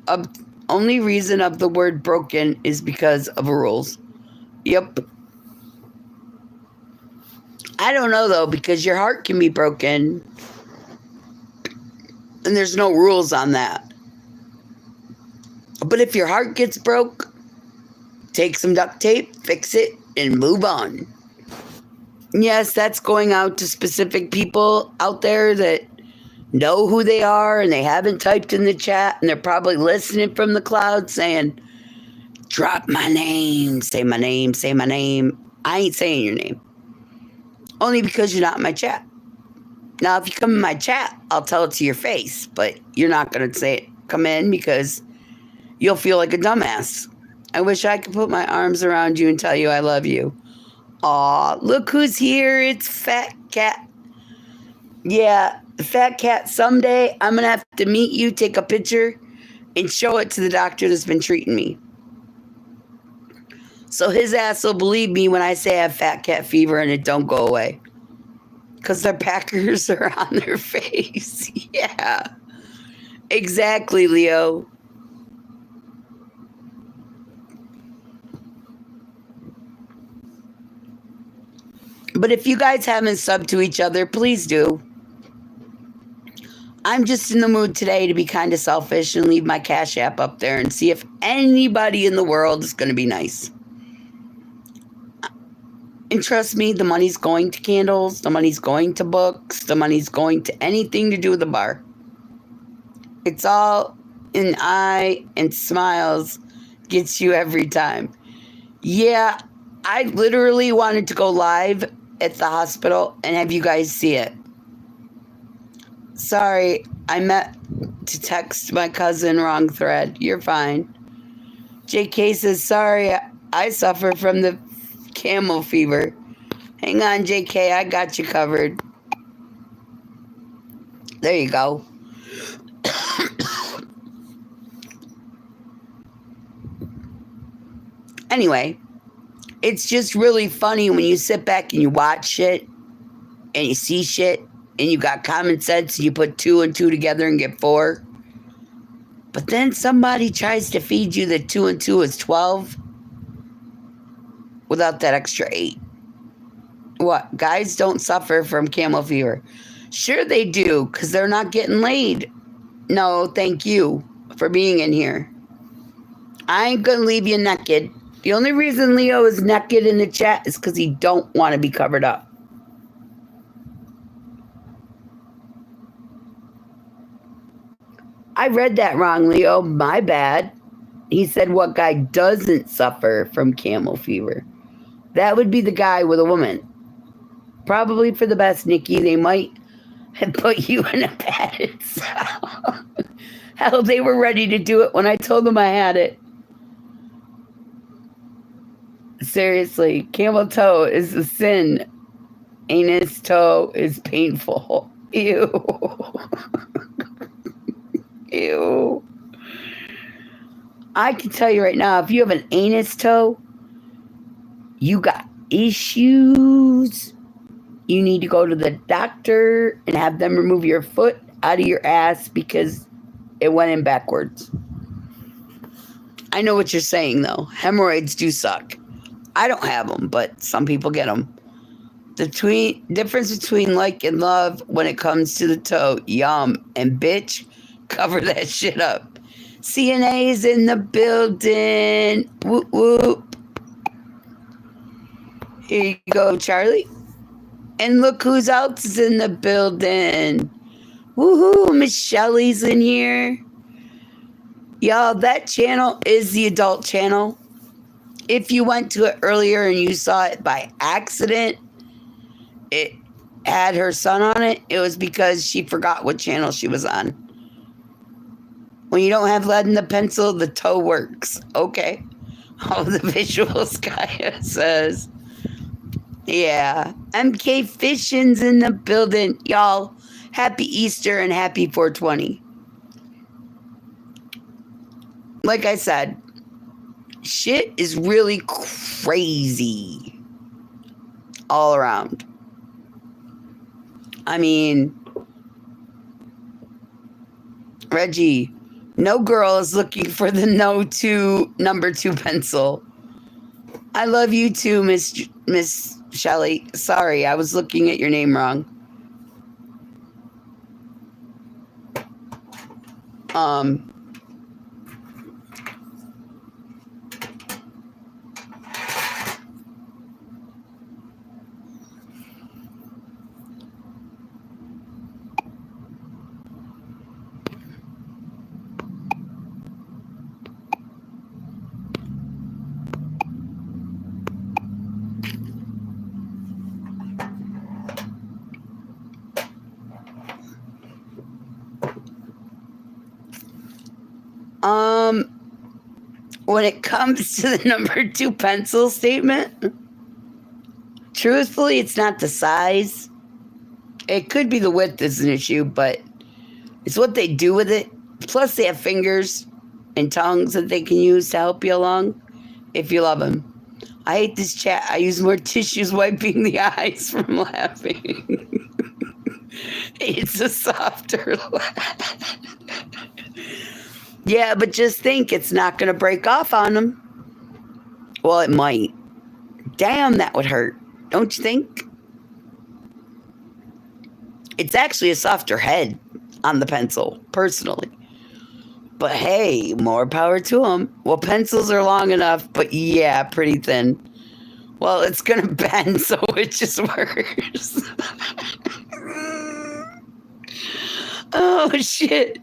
of the word broken is because of rules. Yep. I don't know though, because your heart can be broken and there's no rules on that. But if your heart gets broke, take some duct tape, fix it, and move on. Yes, that's going out to specific people out there that know who they are and they haven't typed in the chat and they're probably listening from the cloud saying, drop my name, say my name, say my name. I ain't saying your name. Only because you're not in my chat. Now, if you come in my chat, I'll tell it to your face, but you're not going to say it, come in, because you'll feel like a dumbass. I wish I could put my arms around you and tell you I love you. Aw, look who's here. It's Fat Cat. Yeah, Fat Cat, someday I'm going to have to meet you, take a picture, and show it to the doctor that's been treating me. So his ass will believe me when I say I have fat cat fever and it don't go away. Because their packers are on their face. Yeah. Exactly, Leo. But if you guys haven't subbed to each other, please do. I'm just in the mood today to be kind of selfish and leave my Cash App up there and see if anybody in the world is going to be nice. And trust me, the money's going to candles, the money's going to books, the money's going to anything to do with the bar. It's all an eye and smiles gets you every time. Yeah, I literally wanted to go live at the hospital and have you guys see it. Sorry, I meant to text my cousin wrong thread. You're fine. JK says, sorry, I suffer from the camel fever. Hang on, JK, I got you covered. There you go. Anyway, it's just really funny when you sit back and you watch shit and you see shit and you got common sense and you put 2 and 2 together and get 4. But then somebody tries to feed you that 2 and 2 is 12 without that extra 8. What? Guys don't suffer from camel fever. Sure they do, because they're not getting laid. No, thank you for being in here. I ain't going to leave you naked. The only reason Leo is naked in the chat is because he don't want to be covered up. I read that wrong, Leo. My bad. He said what guy doesn't suffer from camel fever. That would be the guy with a woman. Probably for the best, Nicci. They might have put you in a padded cell. Hell, they were ready to do it when I told them I had it. Seriously, camel toe is a sin. Anus toe is painful. Ew. Ew. I can tell you right now, if you have an anus toe, you got issues. You need to go to the doctor and have them remove your foot out of your ass because it went in backwards. I know what you're saying, though. Hemorrhoids do suck. I don't have them, but some people get them. The difference between like and love when it comes to the toe, yum, and bitch, cover that shit up. CNA's in the building. Whoop, whoop. Here you go, Charlie. And look who's else is in the building. Woohoo, Miss Shelley's in here. Y'all, that channel is the adult channel. If you went to it earlier and you saw it by accident, it had her son on it. It was because she forgot what channel she was on. When you don't have lead in the pencil, the toe works. Okay. Oh, the visuals guy says. Yeah. MK Fishin's in the building. Y'all, happy Easter and happy 420. Like I said, shit is really crazy all around. I mean, Reggie, no girl is looking for the number 2 pencil. I love you too, Miss Shelley. Sorry, I was looking at your name wrong. Um, um, when it comes to the number 2 pencil statement, truthfully, it's not the size. It could be the width is an issue, but it's what they do with it. Plus, they have fingers and tongues that they can use to help you along if you love them. I hate this chat. I use more tissues wiping the eyes from laughing. It's a softer laugh. Yeah, but just think it's not going to break off on them. Well, it might. Damn, that would hurt. Don't you think? It's actually a softer head on the pencil, personally. But hey, more power to them. Well, pencils are long enough, but yeah, pretty thin. Well, it's going to bend, so which is worse? Oh, shit.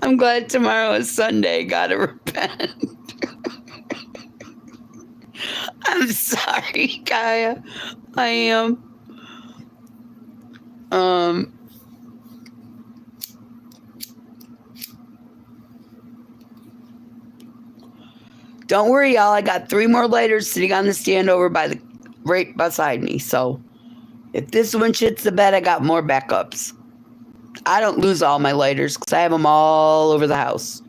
I'm glad tomorrow is Sunday. Gotta repent. I'm sorry, Kaya. I am. Don't worry, y'all. I got 3 more lighters sitting on the stand over by the right beside me. So if this one shits the bed, I got more backups. I don't lose all my lighters because I have them all over the house.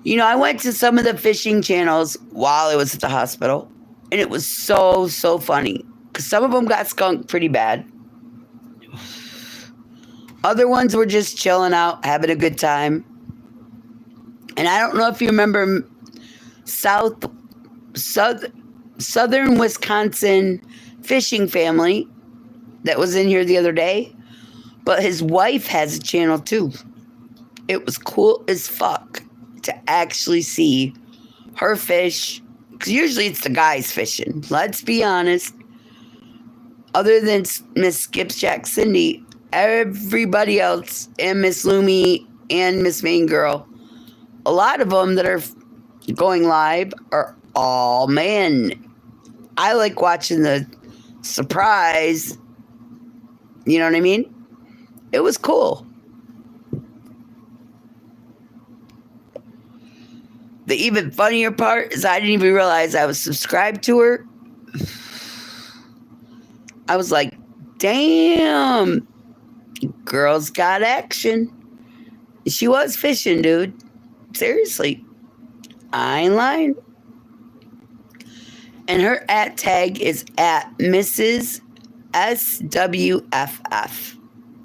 You know, I went to some of the fishing channels while I was at the hospital, and it was so funny because some of them got skunked pretty bad. Other ones were just chilling out, having a good time. And I don't know if you remember Southern Wisconsin fishing family that was in here the other day, but his wife has a channel too. It was cool as fuck to actually see her fish, because usually it's the guys fishing. Let's be honest. Other than Miss Skipjack Cindy, everybody else, and Miss Lumi and Miss Main Girl, a lot of them that are going live are all men. I like watching the surprise. You know what I mean? It was cool. The even funnier part is I didn't even realize I was subscribed to her. I was like, damn, girl's got action. She was fishing, dude. Seriously. I ain't lying. And her @ tag is at Mrs. SWFF.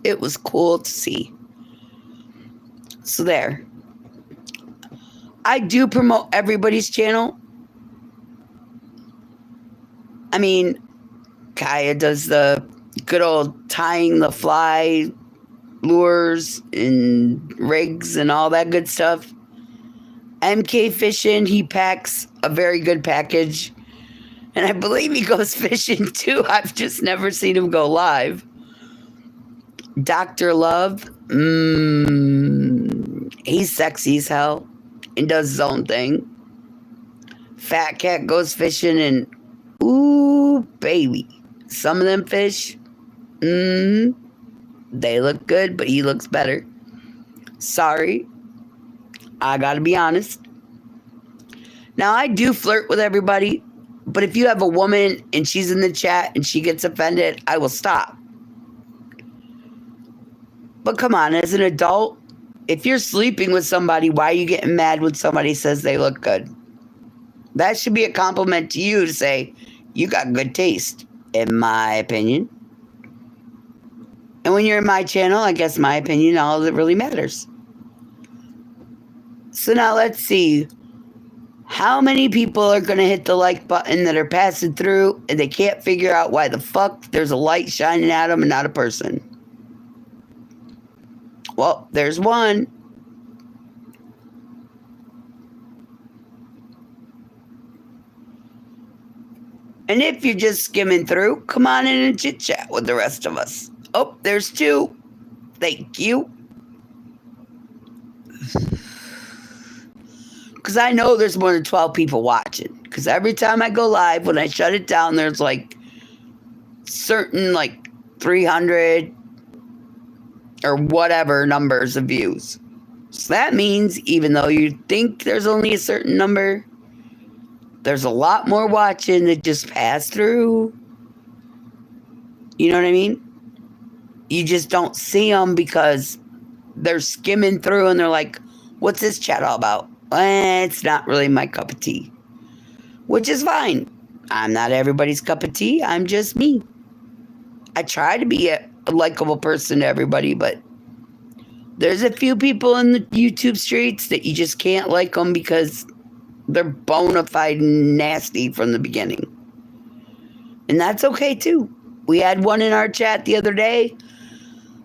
It was cool to see. So there. I do promote everybody's channel. I mean, Kaya does the good old tying the fly lures and rigs and all that good stuff. MK Fishing, he packs a very good package. And I believe he goes fishing too. I've just never seen him go live. Dr. Love, he's sexy as hell and does his own thing. Fat Cat goes fishing and, ooh, baby. Some of them fish, they look good, but he looks better. Sorry. I gotta be honest. Now, I do flirt with everybody, but if you have a woman and she's in the chat and she gets offended, I will stop. But come on, as an adult, if you're sleeping with somebody, why are you getting mad when somebody says they look good? That should be a compliment to you to say, you got good taste, in my opinion. And when you're in my channel, I guess my opinion, all that really matters. So now let's see. How many people are going to hit the like button that are passing through and they can't figure out why the fuck there's a light shining at them and not a person? Well, there's one. And if you're just skimming through, come on in and chit chat with the rest of us. Oh, there's two. Thank you. Because I know there's more than 12 people watching. Because every time I go live, when I shut it down, there's like certain like 300 or whatever numbers of views. So that means even though you think there's only a certain number, there's a lot more watching that just pass through. You know what I mean? You just don't see them because they're skimming through and they're like, what's this chat all about? It's not really my cup of tea. Which is fine. I'm not everybody's cup of tea. I'm just me. I try to be a likable person to everybody, but there's a few people in the YouTube streets that you just can't like them because they're bona fide nasty from the beginning. And that's okay too. We had one in our chat the other day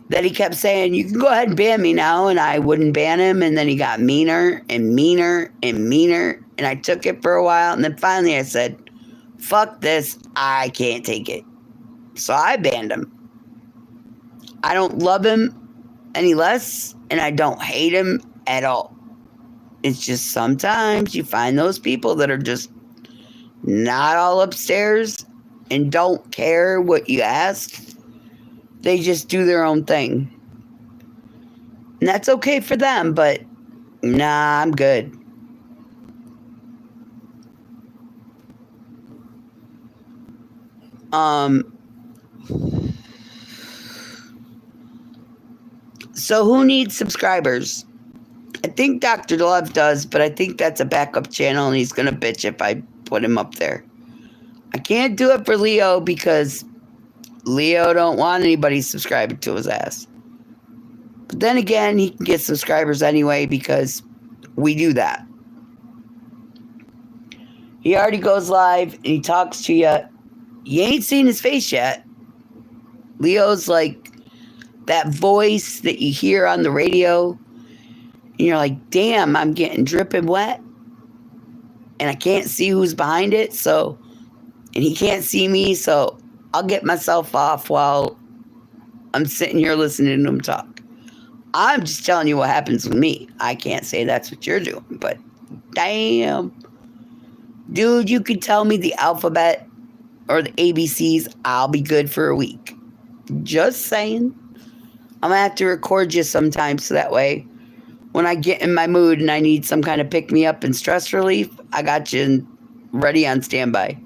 that he kept saying, you can go ahead and ban me now, and I wouldn't ban him, and then he got meaner and meaner and meaner, and I took it for a while, and then finally I said, fuck this, I can't take it. So I banned him. I don't love him any less, and I don't hate him at all. It's just sometimes you find those people that are just not all upstairs and don't care what you ask. They just do their own thing. And that's okay for them, but nah, I'm good. So who needs subscribers? I think Dr. Love does, but I think that's a backup channel and he's going to bitch if I put him up there. I can't do it for Leo because Leo don't want anybody subscribing to his ass. But then again, he can get subscribers anyway because we do that. He already goes live and he talks to you. You ain't seen his face yet. Leo's like that voice that you hear on the radio. And you're like, damn, I'm getting dripping wet. And I can't see who's behind it. So, and he can't see me. So I'll get myself off while I'm sitting here listening to him talk. I'm just telling you what happens with me. I can't say that's what you're doing, but damn. Dude, you could tell me the alphabet or the ABCs, I'll be good for a week. Just saying. I'm going to have to record you sometime so that way when I get in my mood and I need some kind of pick-me-up and stress relief, I got you ready on standby.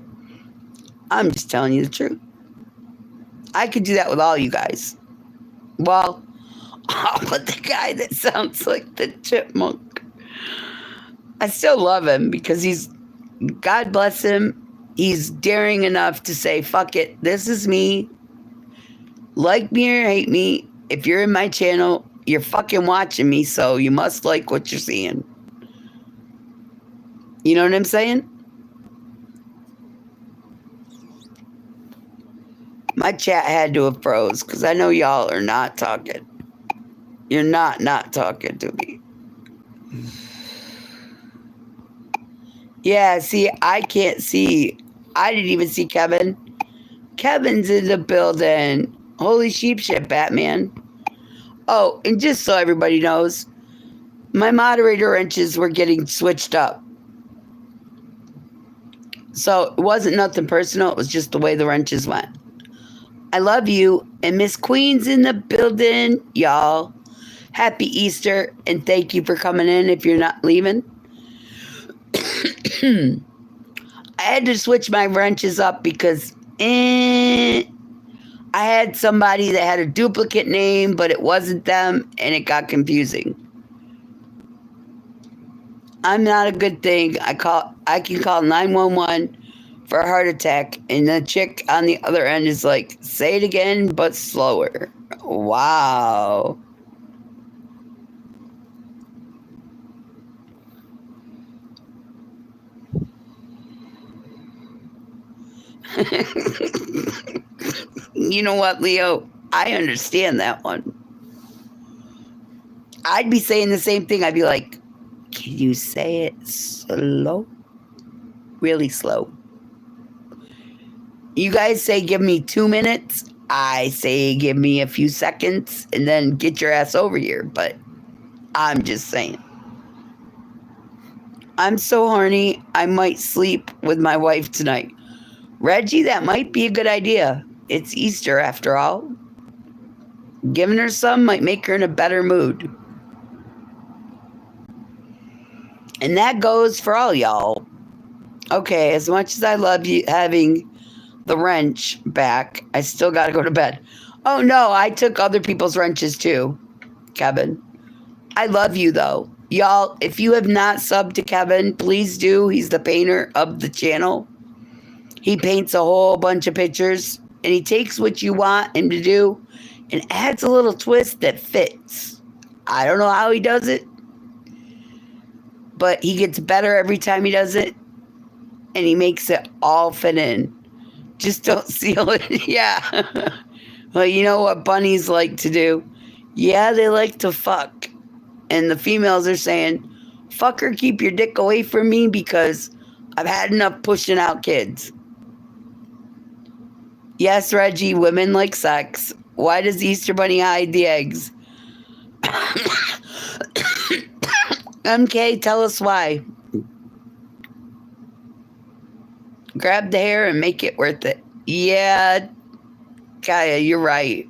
I'm just telling you the truth. I could do that with all you guys. Well, but the guy that sounds like the chipmunk, I still love him because God bless him, he's daring enough to say, fuck it, this is me. Like me or hate me, if you're in my channel, you're fucking watching me, so you must like what you're seeing. You know what I'm saying? My chat had to have froze because I know y'all are not talking. You're not talking to me. Yeah, see, I can't see. I didn't even see Kevin. Kevin's in the building. Holy sheep shit, Batman. Oh, and just so everybody knows, my moderator wrenches were getting switched up. So it wasn't nothing personal. It was just the way the wrenches went. I love you. And Miss Queen's in the building, y'all. Happy Easter. And thank you for coming in if you're not leaving. I had to switch my wrenches up because I had somebody that had a duplicate name, but it wasn't them, and it got confusing. I'm not a good thing. I can call 911 for a heart attack, and the chick on the other end is like, say it again, but slower. Wow. You know what, Leo? I understand that one. I'd be saying the same thing. I'd be like, can you say it slow? Really slow. You guys say give me 2 minutes. I say give me a few seconds and then get your ass over here. But I'm just saying. I'm so horny, I might sleep with my wife tonight. Reggie, that might be a good idea. It's Easter after all. Giving her some might make her in a better mood. And that goes for all y'all. Okay, as much as I love you having the wrench back, I still gotta go to bed. Oh no, I took other people's wrenches too, Kevin. I love you though. Y'all, if you have not subbed to Kevin, please do. He's the painter of the channel. He paints a whole bunch of pictures and he takes what you want him to do and adds a little twist that fits. I don't know how he does it, but he gets better every time he does it and he makes it all fit in. Just don't seal it. Yeah. Well, you know what bunnies like to do? Yeah, they like to fuck. And the females are saying, fucker, keep your dick away from me because I've had enough pushing out kids. Yes, Reggie, women like sex. Why does the Easter Bunny hide the eggs? MK, tell us why. Grab the hair and make it worth it. Yeah, Kaya, you're right.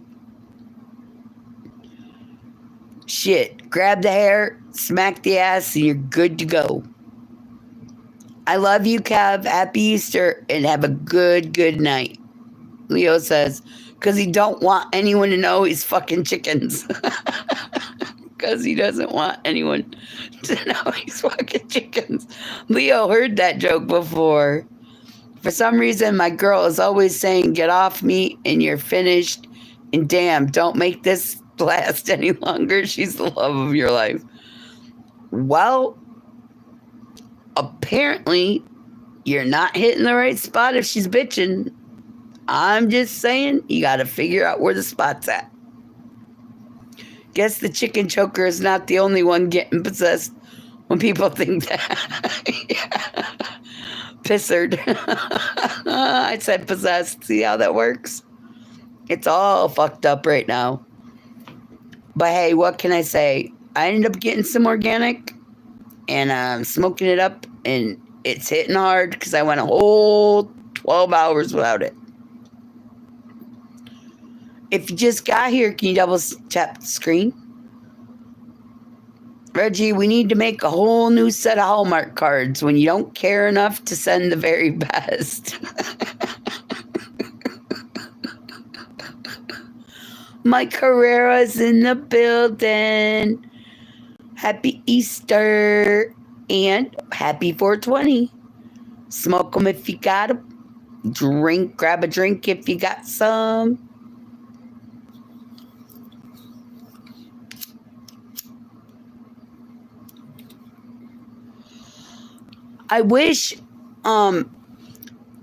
Shit, grab the hair, smack the ass, and you're good to go. I love you, Kev. Happy Easter, and have a good night. Leo says, because he don't want anyone to know he's fucking chickens. Because he doesn't want anyone to know he's fucking chickens. Leo heard that joke before. For some reason, my girl is always saying, get off me and you're finished. And damn, don't make this last any longer. She's the love of your life. Well, apparently, you're not hitting the right spot if she's bitching. I'm just saying, you got to figure out where the spot's at. Guess the chicken choker is not the only one getting possessed when people think that. Yeah. Pissered. I said possessed. See how that works? It's all fucked up right now. But hey, what can I say? I ended up getting some organic and I'm smoking it up and it's hitting hard because I went a whole 12 hours without it. If you just got here, can you double tap the screen? Reggie, we need to make a whole new set of Hallmark cards when you don't care enough to send the very best. Mike Carrera's in the building. Happy Easter and happy 420. Smoke them if you got them. Grab a drink if you got some. I wish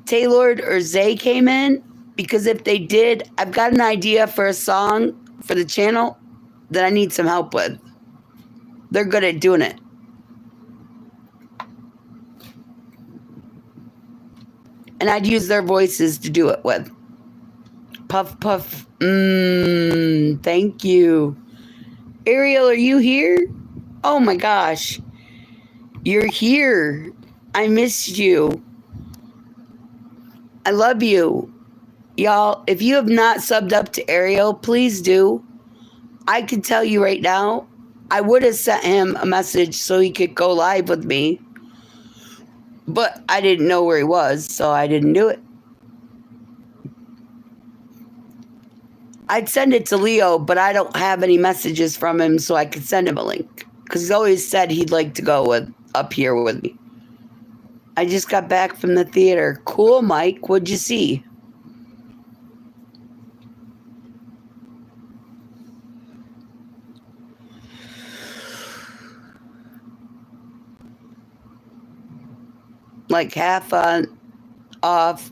Taylor or Zay came in, because if they did, I've got an idea for a song for the channel that I need some help with. They're good at doing it. And I'd use their voices to do it with. Puff, puff. Thank you. Ariel, are you here? Oh my gosh. You're here. I missed you. I love you. Y'all, if you have not subbed up to Ariel, please do. I can tell you right now, I would have sent him a message so he could go live with me. But I didn't know where he was, so I didn't do it. I'd send it to Leo, but I don't have any messages from him so I could send him a link. Because he's always said he'd like to go up here with me. I just got back from the theater. Cool, Mike. What'd you see? like half on off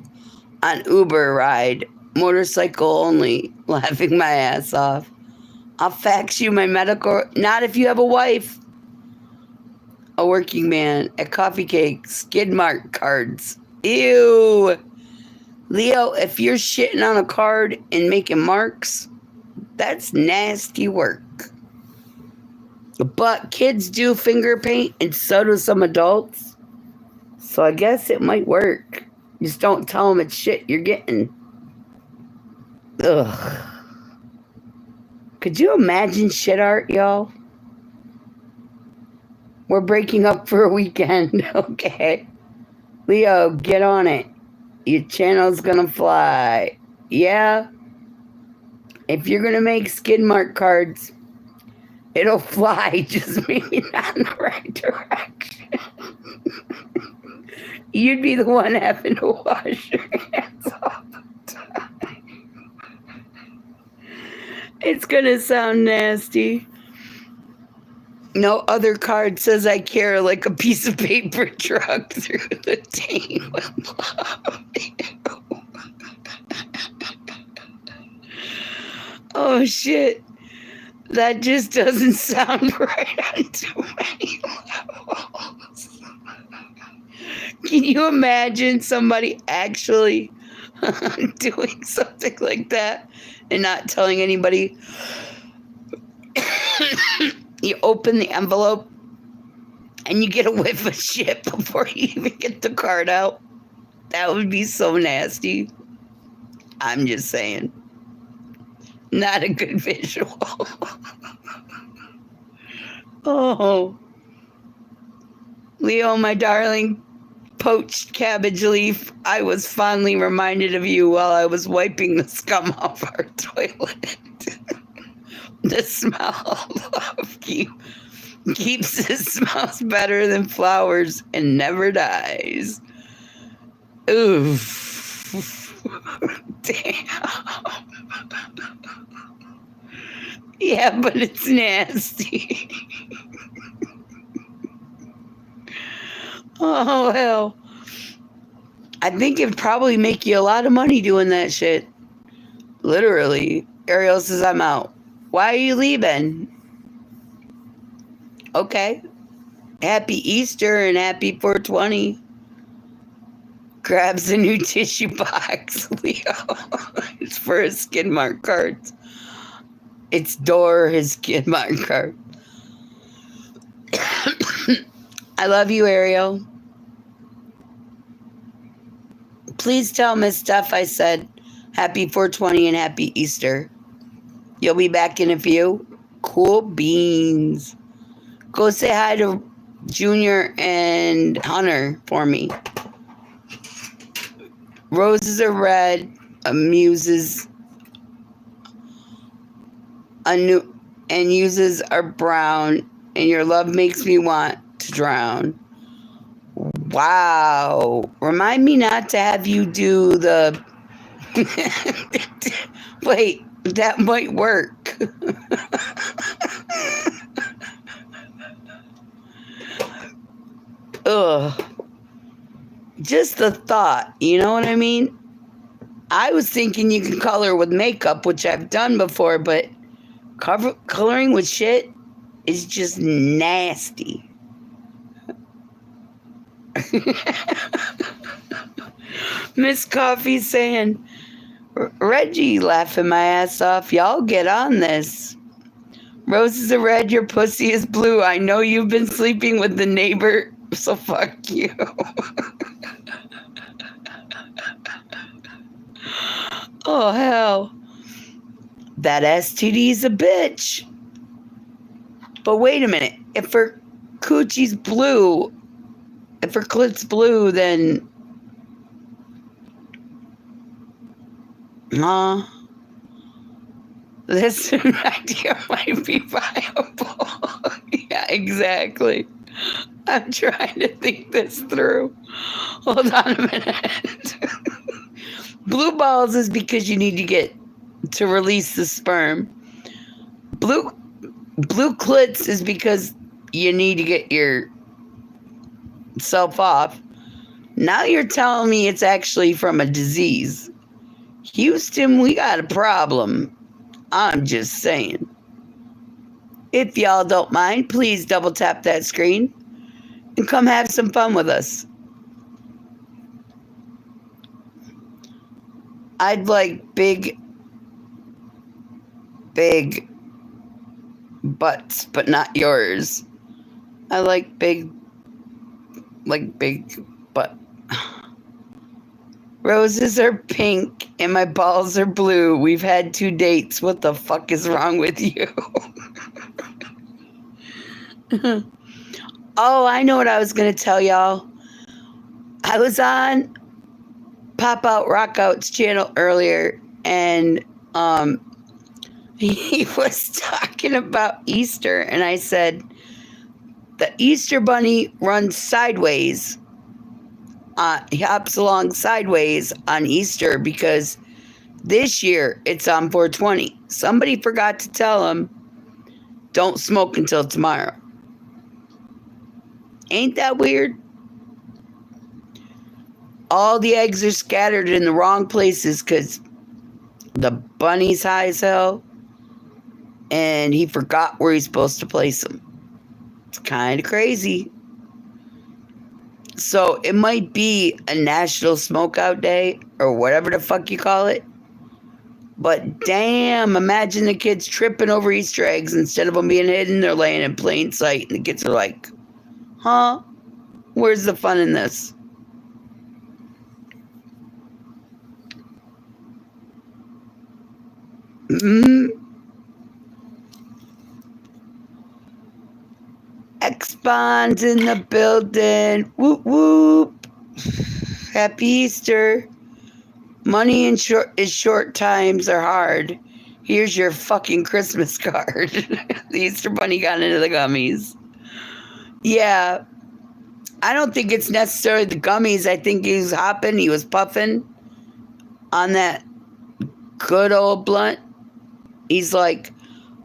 on Uber ride. Motorcycle only. Laughing my ass off. I'll fax you my medical. Not if you have a wife. A working man at coffee cake. Skid mark cards. Ew. Leo, if you're shitting on a card and making marks, that's nasty work. But kids do finger paint, and so do some adults. So I guess it might work. Just don't tell them it's shit you're getting. Ugh. Could you imagine shit art, y'all? We're breaking up for a weekend, okay? Leo, get on it. Your channel's gonna fly. Yeah? If you're gonna make skid mark cards, it'll fly, just maybe not in the right direction. You'd be the one having to wash your hands all the time. It's gonna sound nasty. No other card says I care like a piece of paper truck through the team with love. Oh shit. That just doesn't sound right on too many levels. Can you imagine somebody actually doing something like that and not telling anybody? You open the envelope and you get a whiff of shit before you even get the card out. That would be so nasty. I'm just saying. Not a good visual. Oh. Leo, my darling, poached cabbage leaf, I was fondly reminded of you while I was wiping the scum off our toilet. The smell of love keeps it smells better than flowers and never dies. Oof. Damn. Yeah, but it's nasty. Oh, hell. I think it'd probably make you a lot of money doing that shit. Literally. Ariel says, I'm out. Why are you leaving? Okay. Happy Easter and happy 420. Grabs a new tissue box, Leo. It's for his skid mark cards. It's Dor, his skid mark card. I love you, Ariel. Please tell Miss Steph I said happy 420 and happy Easter. You'll be back in a few. Cool beans. Go say hi to Junior and Hunter for me. Roses are red, amuses and uses are brown, and your love makes me want to drown. Wow. Remind me not to have you do the... Wait, that might work. Ugh. Just the thought, you know what I mean? I was thinking you can color with makeup, which I've done before, but coloring with shit is just nasty. Miss Coffee saying, Reggie, laughing my ass off. Y'all get on this. Roses are red, your pussy is blue. I know you've been sleeping with the neighbor, so fuck you. Oh, hell. That STD's a bitch. But wait a minute. If her coochie's blue, if her clit's blue, then... This idea might be viable. Yeah, exactly. I'm trying to think this through. Hold on a minute. Blue balls is because you need to release the sperm. Blue clits is because you need to get yourself off. Now you're telling me it's actually from a disease. Houston, we got a problem. I'm just saying. If y'all don't mind, please double tap that screen and come have some fun with us. I'd like big butts, but not yours. I like big butt. Roses are pink and my balls are blue. We've had 2 dates. What the fuck is wrong with you? Oh, I know what I was going to tell y'all. I was on Pop Out Rock Out's channel earlier, and he was talking about Easter, and I said, the Easter Bunny runs sideways. He hops along sideways on Easter because this year it's on 420. Somebody forgot to tell him, don't smoke until tomorrow. Ain't that weird? All the eggs are scattered in the wrong places because the bunny's high as hell and he forgot where he's supposed to place them. It's kind of crazy. So it might be a national smokeout day or whatever the fuck you call it. But damn, imagine the kids tripping over Easter eggs instead of them being hidden, they're laying in plain sight. And the kids are like, huh? Where's the fun in this? X-Bonds in the building. Whoop, whoop. Happy Easter. Money in short times are hard. Here's your fucking Christmas card. The Easter Bunny got into the gummies. Yeah. I don't think it's necessarily the gummies. I think he was hopping. He was puffing on that good old blunt. He's like,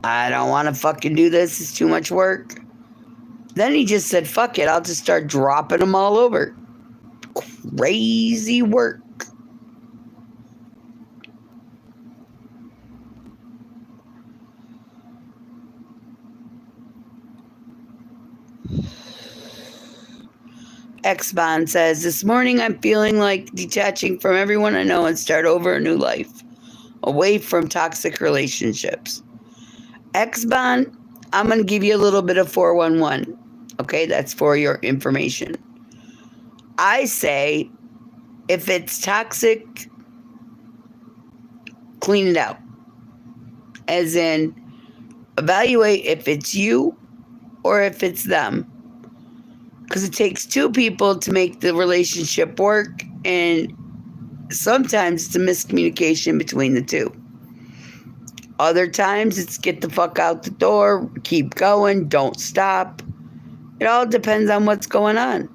I don't want to fucking do this. It's too much work. Then he just said, fuck it. I'll just start dropping them all over. Crazy work. X-Bond says, this morning I'm feeling like detaching from everyone I know and start over a new life. Away from toxic relationships. X-Bond, I'm going to give you a little bit of 411. Okay, that's for your information. I say, if it's toxic, clean it out. As in, evaluate if it's you or if it's them. Because it takes 2 people to make the relationship work, and sometimes it's a miscommunication between the 2. Other times it's get the fuck out the door, keep going, don't stop. It all depends on what's going on.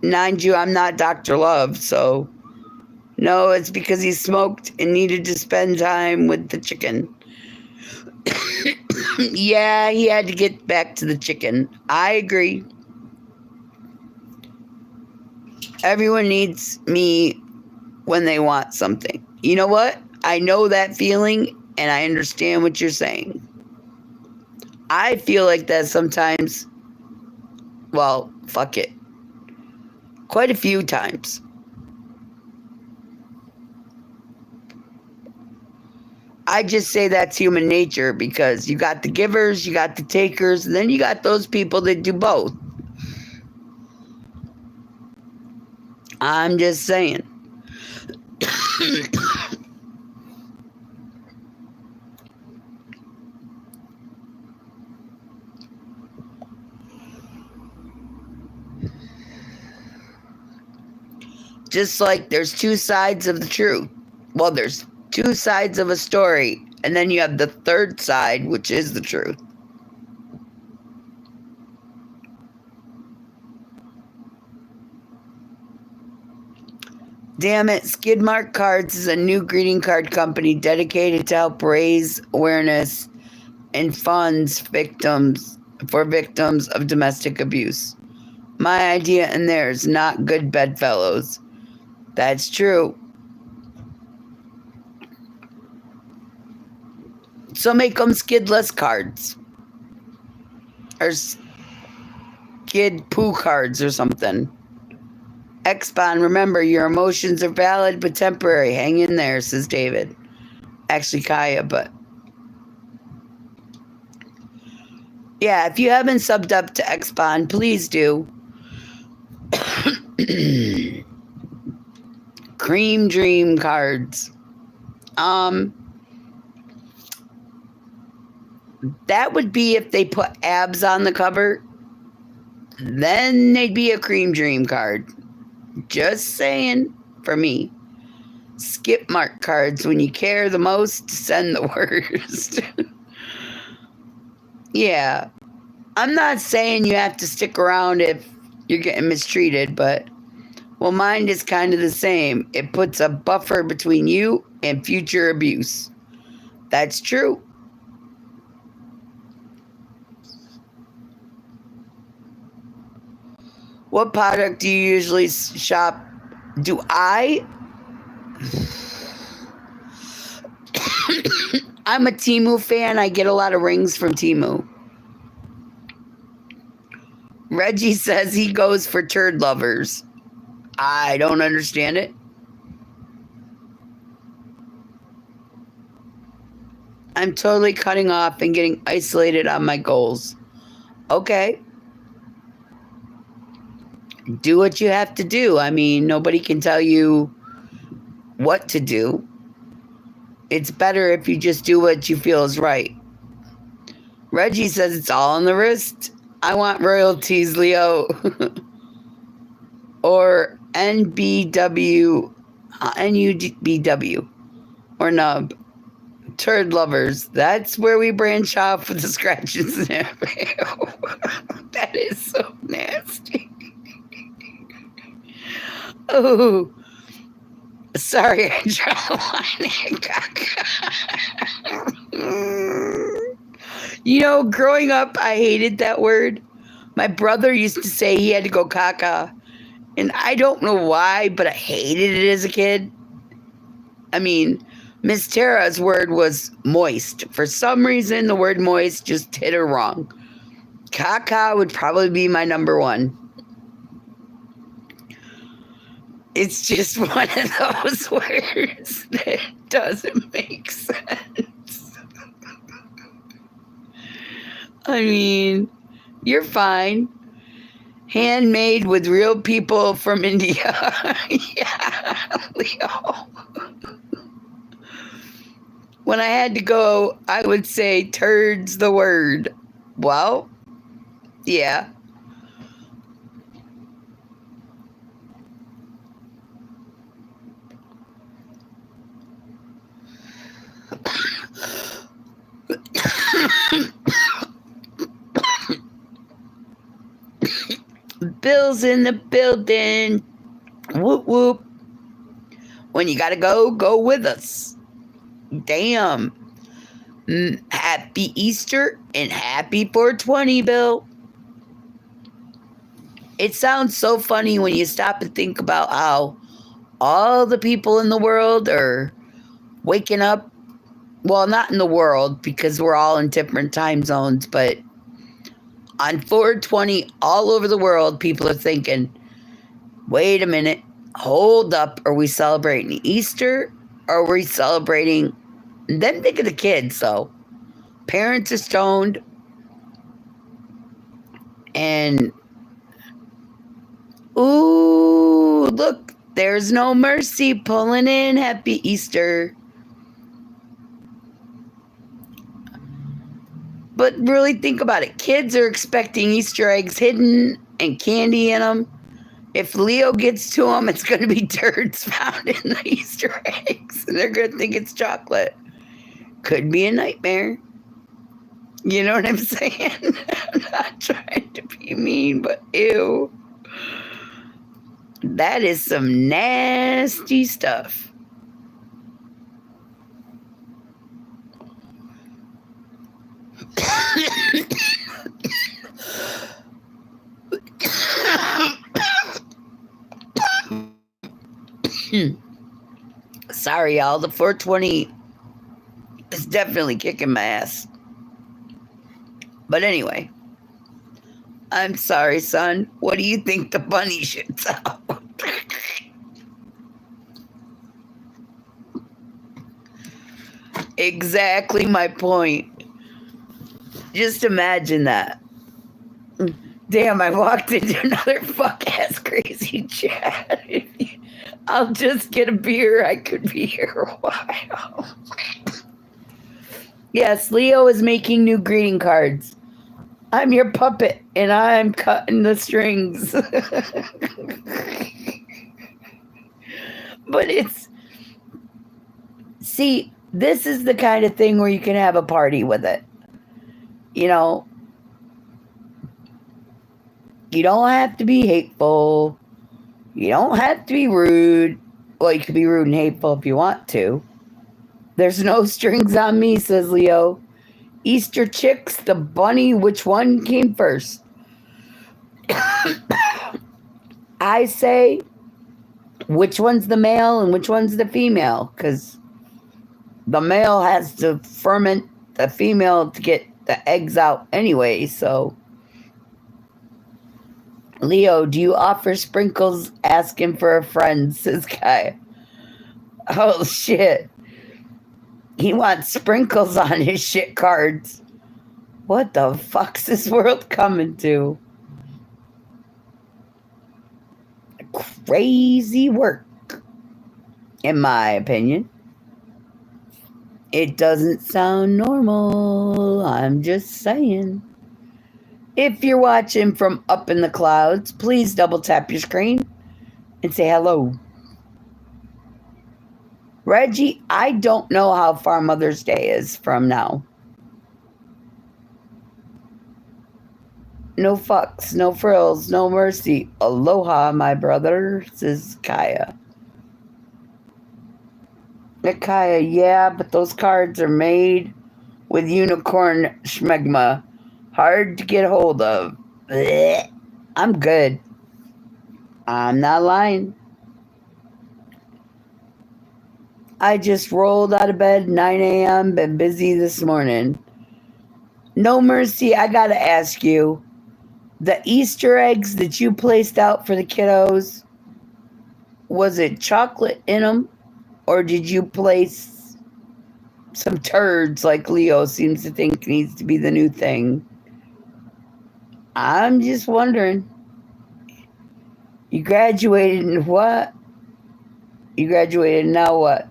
Mind you, I'm not Dr. Love, so no, it's because he smoked and needed to spend time with the chicken. Yeah, he had to get back to the chicken. I agree. Everyone needs me when they want something. You know what? I know that feeling and I understand what you're saying. I feel like that sometimes. Well, fuck it. Quite a few times. I just say that's human nature because you got the givers, you got the takers, and then you got those people that do both. I'm just saying. Just like there's 2 sides of the truth. Well, there's 2 sides of a story, and then you have the 3rd side, which is the truth. Damn it, Skidmark Cards is a new greeting card company dedicated to help raise awareness and funds for victims of domestic abuse. My idea and theirs, not good bedfellows. That's true. So make them skidless cards. Or skid poo cards or something. X-Bond, remember, your emotions are valid but temporary. Hang in there, says David. Actually, Kaya, but... Yeah, if you haven't subbed up to X-Bond, please do. Cream Dream cards. That would be if they put abs on the cover. Then they'd be a Cream Dream card. Just saying, for me. Skip mark cards. When you care the most, send the worst. Yeah. I'm not saying you have to stick around if you're getting mistreated, but, well, mine is kind of the same. It puts a buffer between you and future abuse. That's true. What product do you usually shop? Do I? I'm a Temu fan. I get a lot of rings from Temu. Reggie says he goes for turd lovers. I don't understand it. I'm totally cutting off and getting isolated on my goals. Okay. Do what you have to do. I mean, nobody can tell you what to do. It's better if you just do what you feel is right. Reggie says it's all on the wrist. I want royalties, Leo. Or NBW, NUBW, or Nub. Turd lovers. That's where we branch off with the scratch and sniff. That is so nasty. Oh, sorry, I dropped You know, growing up, I hated that word. My brother used to say he had to go caca. And I don't know why, but I hated it as a kid. I mean, Miss Tara's word was moist. For some reason, the word moist just hit her wrong. Caca would probably be my number one. It's just one of those words that doesn't make sense. I mean, you're fine. Handmade with real people from India. Yeah, Leo. When I had to go, I would say turd's the word. Well, yeah. Bill's in the building. Whoop, whoop. When you gotta go, go with us. Damn. Happy Easter and happy 420, Bill. It sounds so funny when you stop and think about how all the people in the world are waking up. Well, not in the world because we're all in different time zones, but on 420 all over the world, people are thinking, wait a minute, hold up. Are we celebrating Easter? Or are we celebrating... Then think of the kids, though. Parents are stoned. And, ooh, look, there's no mercy pulling in. Happy Easter. But really think about it. Kids are expecting Easter eggs hidden and candy in them. If Leo gets to them, it's going to be turds found in the Easter eggs. And they're going to think it's chocolate. Could be a nightmare. You know what I'm saying? I'm not trying to be mean, but ew. That is some nasty stuff. Sorry, y'all. The 420 is definitely kicking my ass. But anyway, I'm sorry, son. What do you think the bunny shits out? Exactly my point. Just imagine that. Damn, I walked into another fuck ass crazy chat. I'll just get a beer. I could be here a while. Yes, Leo is making new greeting cards. I'm your puppet and I'm cutting the strings. But see, this is the kind of thing where you can have a party with it. You know, you don't have to be hateful. You don't have to be rude. Well, you can be rude and hateful if you want to. There's no strings on me, says Leo. Easter chicks, the bunny, which one came first? I say, which one's the male and which one's the female? Because the male has to ferment the female to get the eggs out anyway, so. Leo, do you offer sprinkles? Asking for a friend, says Guy. Oh, shit. He wants sprinkles on his shit cards. What the fuck's this world coming to? Crazy work, in my opinion. It doesn't sound normal. I'm just saying. If you're watching from up in the clouds, please double tap your screen and say hello. Reggie, I don't know how far Mother's Day is from now. No fucks, no frills, no mercy. Aloha, my brother, says Kaya. Kaya, yeah, but those cards are made with unicorn schmegma. Hard to get hold of. Blech. I'm good. I'm not lying. I just rolled out of bed 9 a.m. Been busy this morning. No mercy, I gotta ask you. The Easter eggs that you placed out for the kiddos, was it chocolate in them? Or did you place some turds like Leo seems to think needs to be the new thing? I'm just wondering. You graduated in what? You graduated, now what?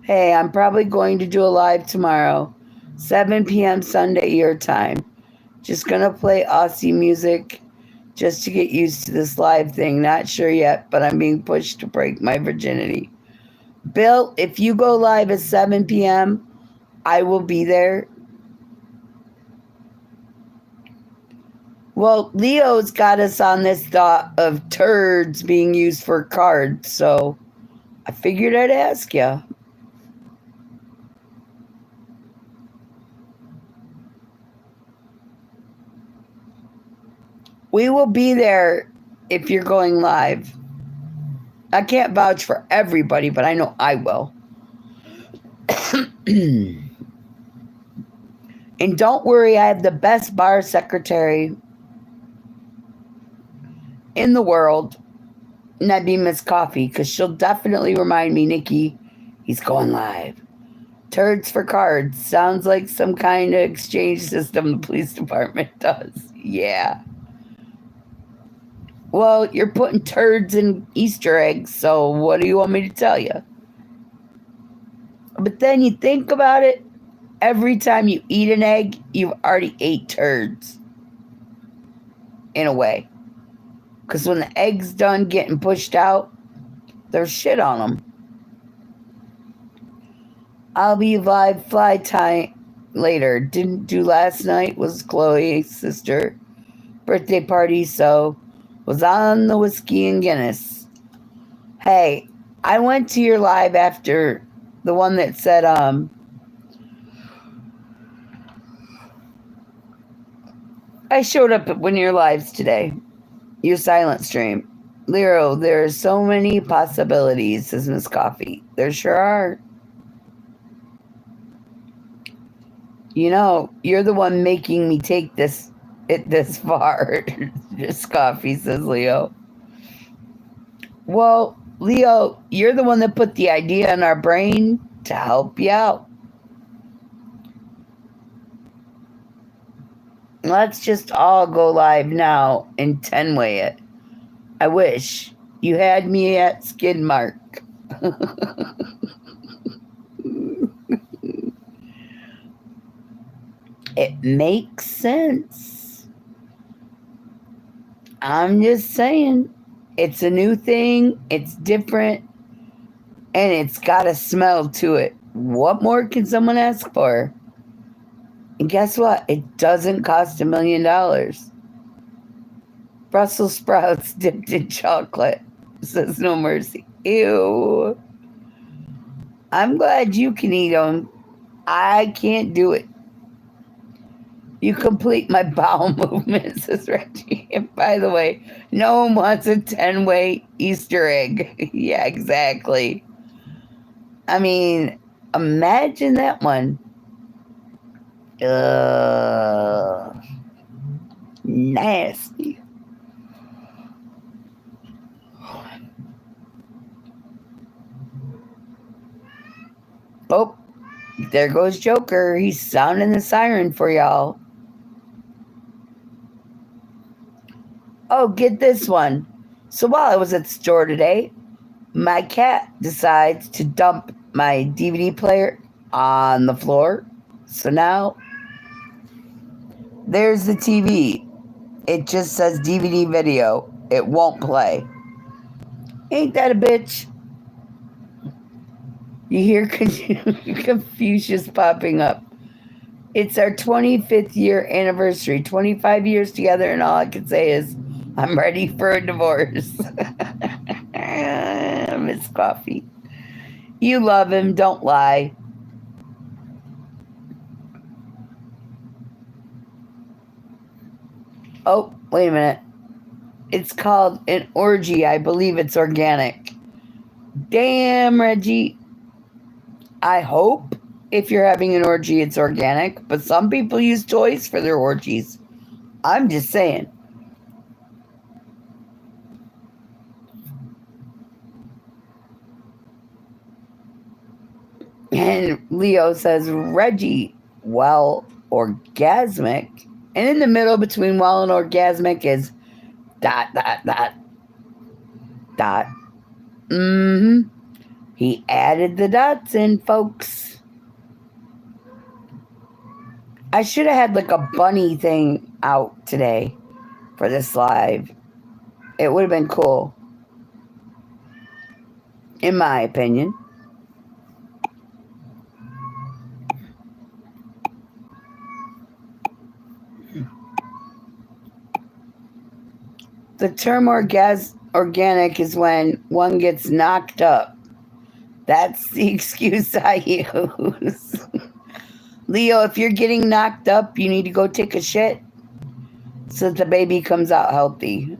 Hey, I'm probably going to do a live tomorrow, 7 p.m. Sunday your time. Just gonna play Aussie music just to get used to this live thing. Not sure yet, but I'm being pushed to break my virginity. Bill, if you go live at 7 p.m., I will be there. Well, Leo's got us on this thought of turds being used for cards, so I figured I'd ask you. We will be there if you're going live. I can't vouch for everybody, but I know I will. And don't worry, I have the best bar secretary in the world, and that'd be Miss Coffee, because she'll definitely remind me, Nikki, he's going live. Turds for cards. Sounds like some kind of exchange system the police department does. Yeah. Well, you're putting turds in Easter eggs, so what do you want me to tell you? But then you think about it, every time you eat an egg, you've already ate turds. In a way. Because when the egg's done getting pushed out, there's shit on them. I'll be live fly time later. Didn't do last night, was Chloe's sister birthday party, so was on the whiskey and Guinness. Hey, I went to your live after the one that said, I showed up at one of your lives today. Your silent stream. Lero, there are so many possibilities, says Miss Coffee. There sure are. You know, you're the one making me take this far. Miss Coffee, says Leo. Well, Leo, you're the one that put the idea in our brain to help you out. Let's just all go live now and 10-way it. I wish you had me at skid mark. It makes sense. I'm just saying, it's a new thing, it's different, and it's got a smell to it. What more can someone ask for? And guess what? It doesn't cost $1 million. Brussels sprouts dipped in chocolate, says No Mercy. Ew. I'm glad you can eat them. I can't do it. You complete my bowel movement, says Reggie. And by the way, no one wants a 10-way Easter egg. Yeah, exactly. I mean, imagine that one. Nasty. Oh, there goes Joker. He's sounding the siren for y'all. Oh, get this one. So while I was at the store today, my cat decides to dump my DVD player on the floor. So now there's the TV. It just says DVD video. It won't play. Ain't that a bitch? You hear Confucius popping up. It's our 25th year anniversary. 25 years together, and all I can say is, I'm ready for a divorce. Miss Coffee. You love him, don't lie. Oh, wait a minute. It's called an orgy. I believe it's organic. Damn, Reggie. I hope if you're having an orgy, it's organic, but some people use toys for their orgies. I'm just saying. And Leo says, Reggie, well, orgasmic. And in the middle between well and orgasmic is ... Mm-hmm. He added the dots in, folks. I should have had like a bunny thing out today for this live. It would have been cool. In my opinion. The term organic is when one gets knocked up. That's the excuse I use. Leo, if you're getting knocked up, you need to go take a shit so that the baby comes out healthy.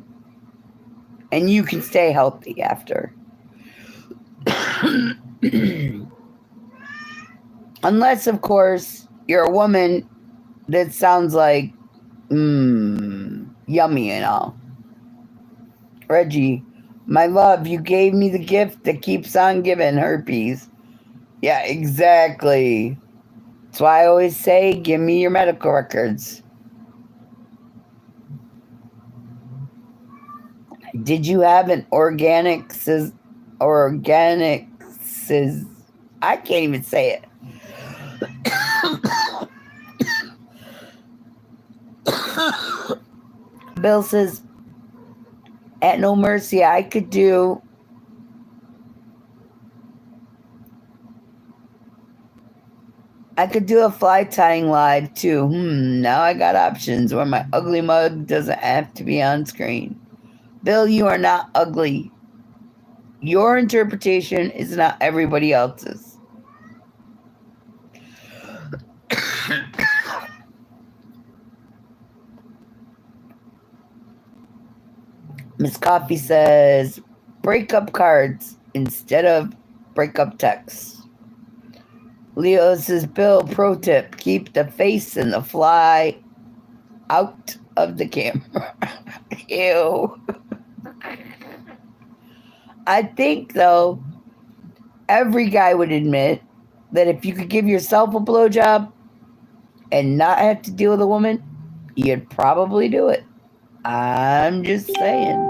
And you can stay healthy after. Unless, of course, you're a woman that sounds like yummy and all. Reggie, my love, you gave me the gift that keeps on giving, herpes. Yeah, exactly. That's why I always say, give me your medical records. Did you have an organic I can't even say it. Bill says, at No Mercy, I could do a fly tying live too. Now I got options where my ugly mug doesn't have to be on screen. Bill, you are not ugly. Your interpretation is not everybody else's. Miss Coffee says, breakup cards instead of breakup texts. Leo says, Bill, pro tip, keep the face and the fly out of the camera. Ew. I think, though, every guy would admit that if you could give yourself a blowjob and not have to deal with a woman, you'd probably do it. I'm just saying.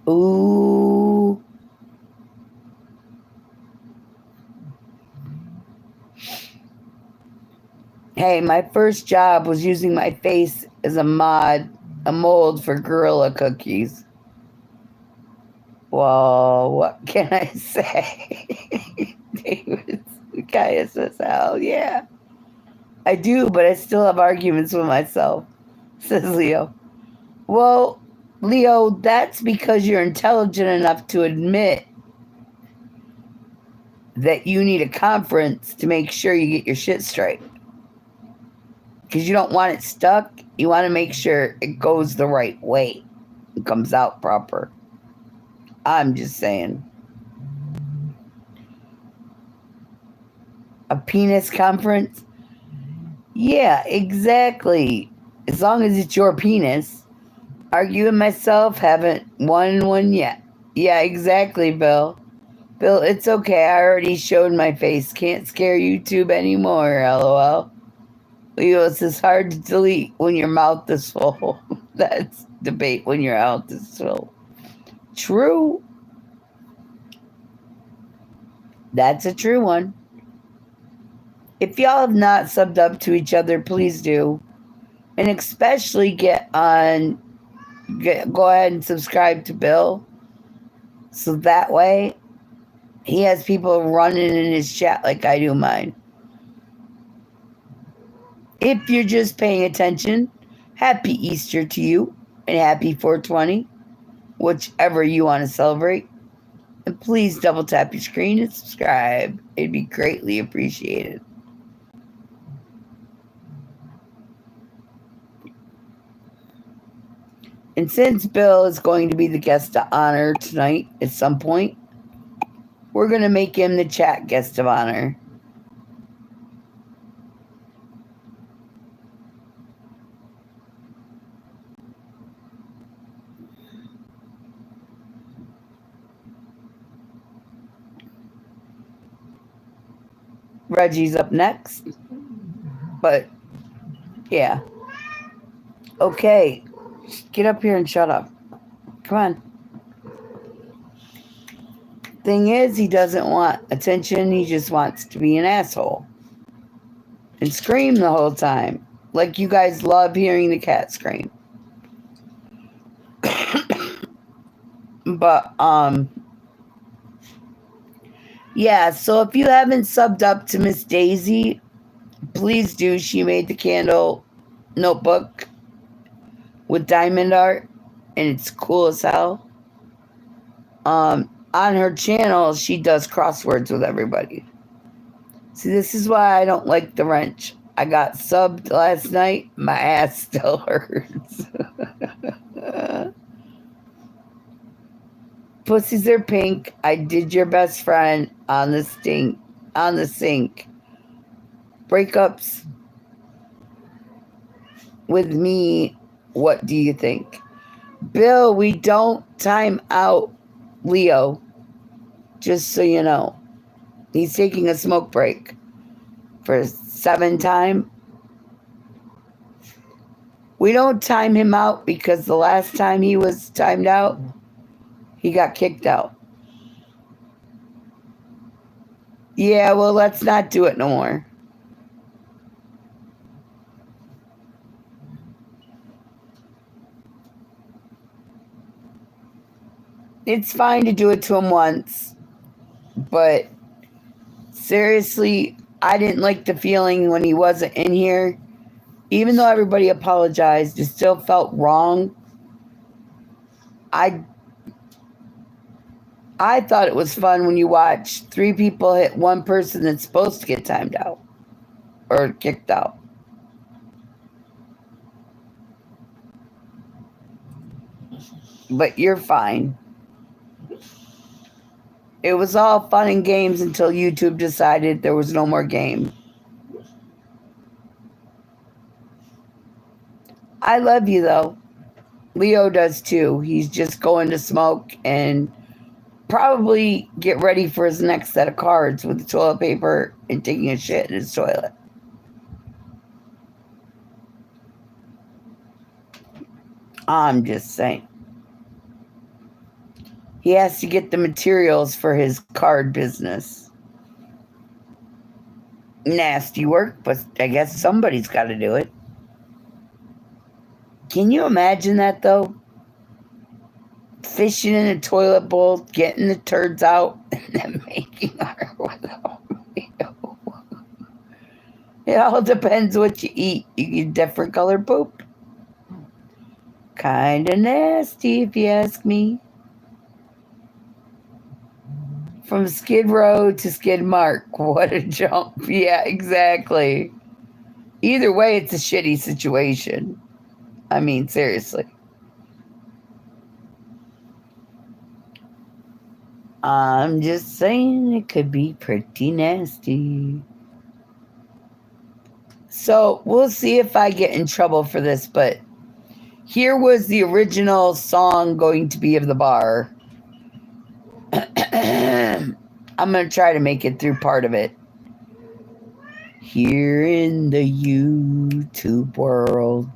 Ooh. Hey, my first job was using my face as a mold for gorilla cookies. Well, what can I say? David's guy says, hell yeah. I do, but I still have arguments with myself, says Leo. Well, Leo, that's because you're intelligent enough to admit that you need a conference to make sure you get your shit straight. Because you don't want it stuck. You want to make sure it goes the right way. It comes out proper. I'm just saying. A penis conference? Yeah, exactly. As long as it's your penis. Arguing myself, haven't won one yet. Yeah, exactly, Bill. Bill, it's okay. I already showed my face. Can't scare YouTube anymore, lol. Leo, it's hard to delete when your mouth is full. That's debate when your mouth is full. True. That's a true one. If y'all have not subbed up to each other, please do. And especially go ahead and subscribe to Bill. So that way, he has people running in his chat like I do mine. If you're just paying attention, happy Easter to you and happy 420, whichever you want to celebrate. And please double tap your screen and subscribe. It'd be greatly appreciated. And since Bill is going to be the guest of honor tonight at some point, we're going to make him the chat guest of honor. Reggie's up next. But, yeah. Okay. Get up here and shut up. Come on. Thing is, he doesn't want attention. He just wants to be an asshole. And scream the whole time. Like you guys love hearing the cat scream. But, yeah, so if you haven't subbed up to Miss Daisy, please do. She made the candle notebook with diamond art, and it's cool as hell. On her channel, she does crosswords with everybody. See, this is why I don't like the wrench. I got subbed last night. My ass still hurts. Pussies are pink. I did your best friend on the sink. Breakups with me. What do you think? Bill, we don't time out Leo. Just so you know. He's taking a smoke break for 7 time. We don't time him out because the last time he was timed out, he got kicked out. Yeah, well, let's not do it no more. It's fine to do it to him once, but seriously, I didn't like the feeling when he wasn't in here. Even though everybody apologized, it still felt wrong. I thought it was fun when you watch 3 people hit one person that's supposed to get timed out or kicked out. But you're fine. It was all fun and games until YouTube decided there was no more game. I love you though. Leo does too. He's just going to smoke and probably get ready for his next set of cards with the toilet paper and taking a shit in his toilet. I'm just saying. He has to get the materials for his card business. Nasty work, but I guess somebody's got to do it. Can you imagine that though? Fishing in a toilet bowl, getting the turds out, and then making art with them. It all depends what you eat. You get different colored poop. Kinda nasty, if you ask me. From Skid Row to Skid Mark. What a jump. Yeah, exactly. Either way, it's a shitty situation. I mean, seriously. I'm just saying it could be pretty nasty. So we'll see if I get in trouble for this, but here was the original song going to be of the bar. I'm going to try to make it through part of it. Here in the YouTube world,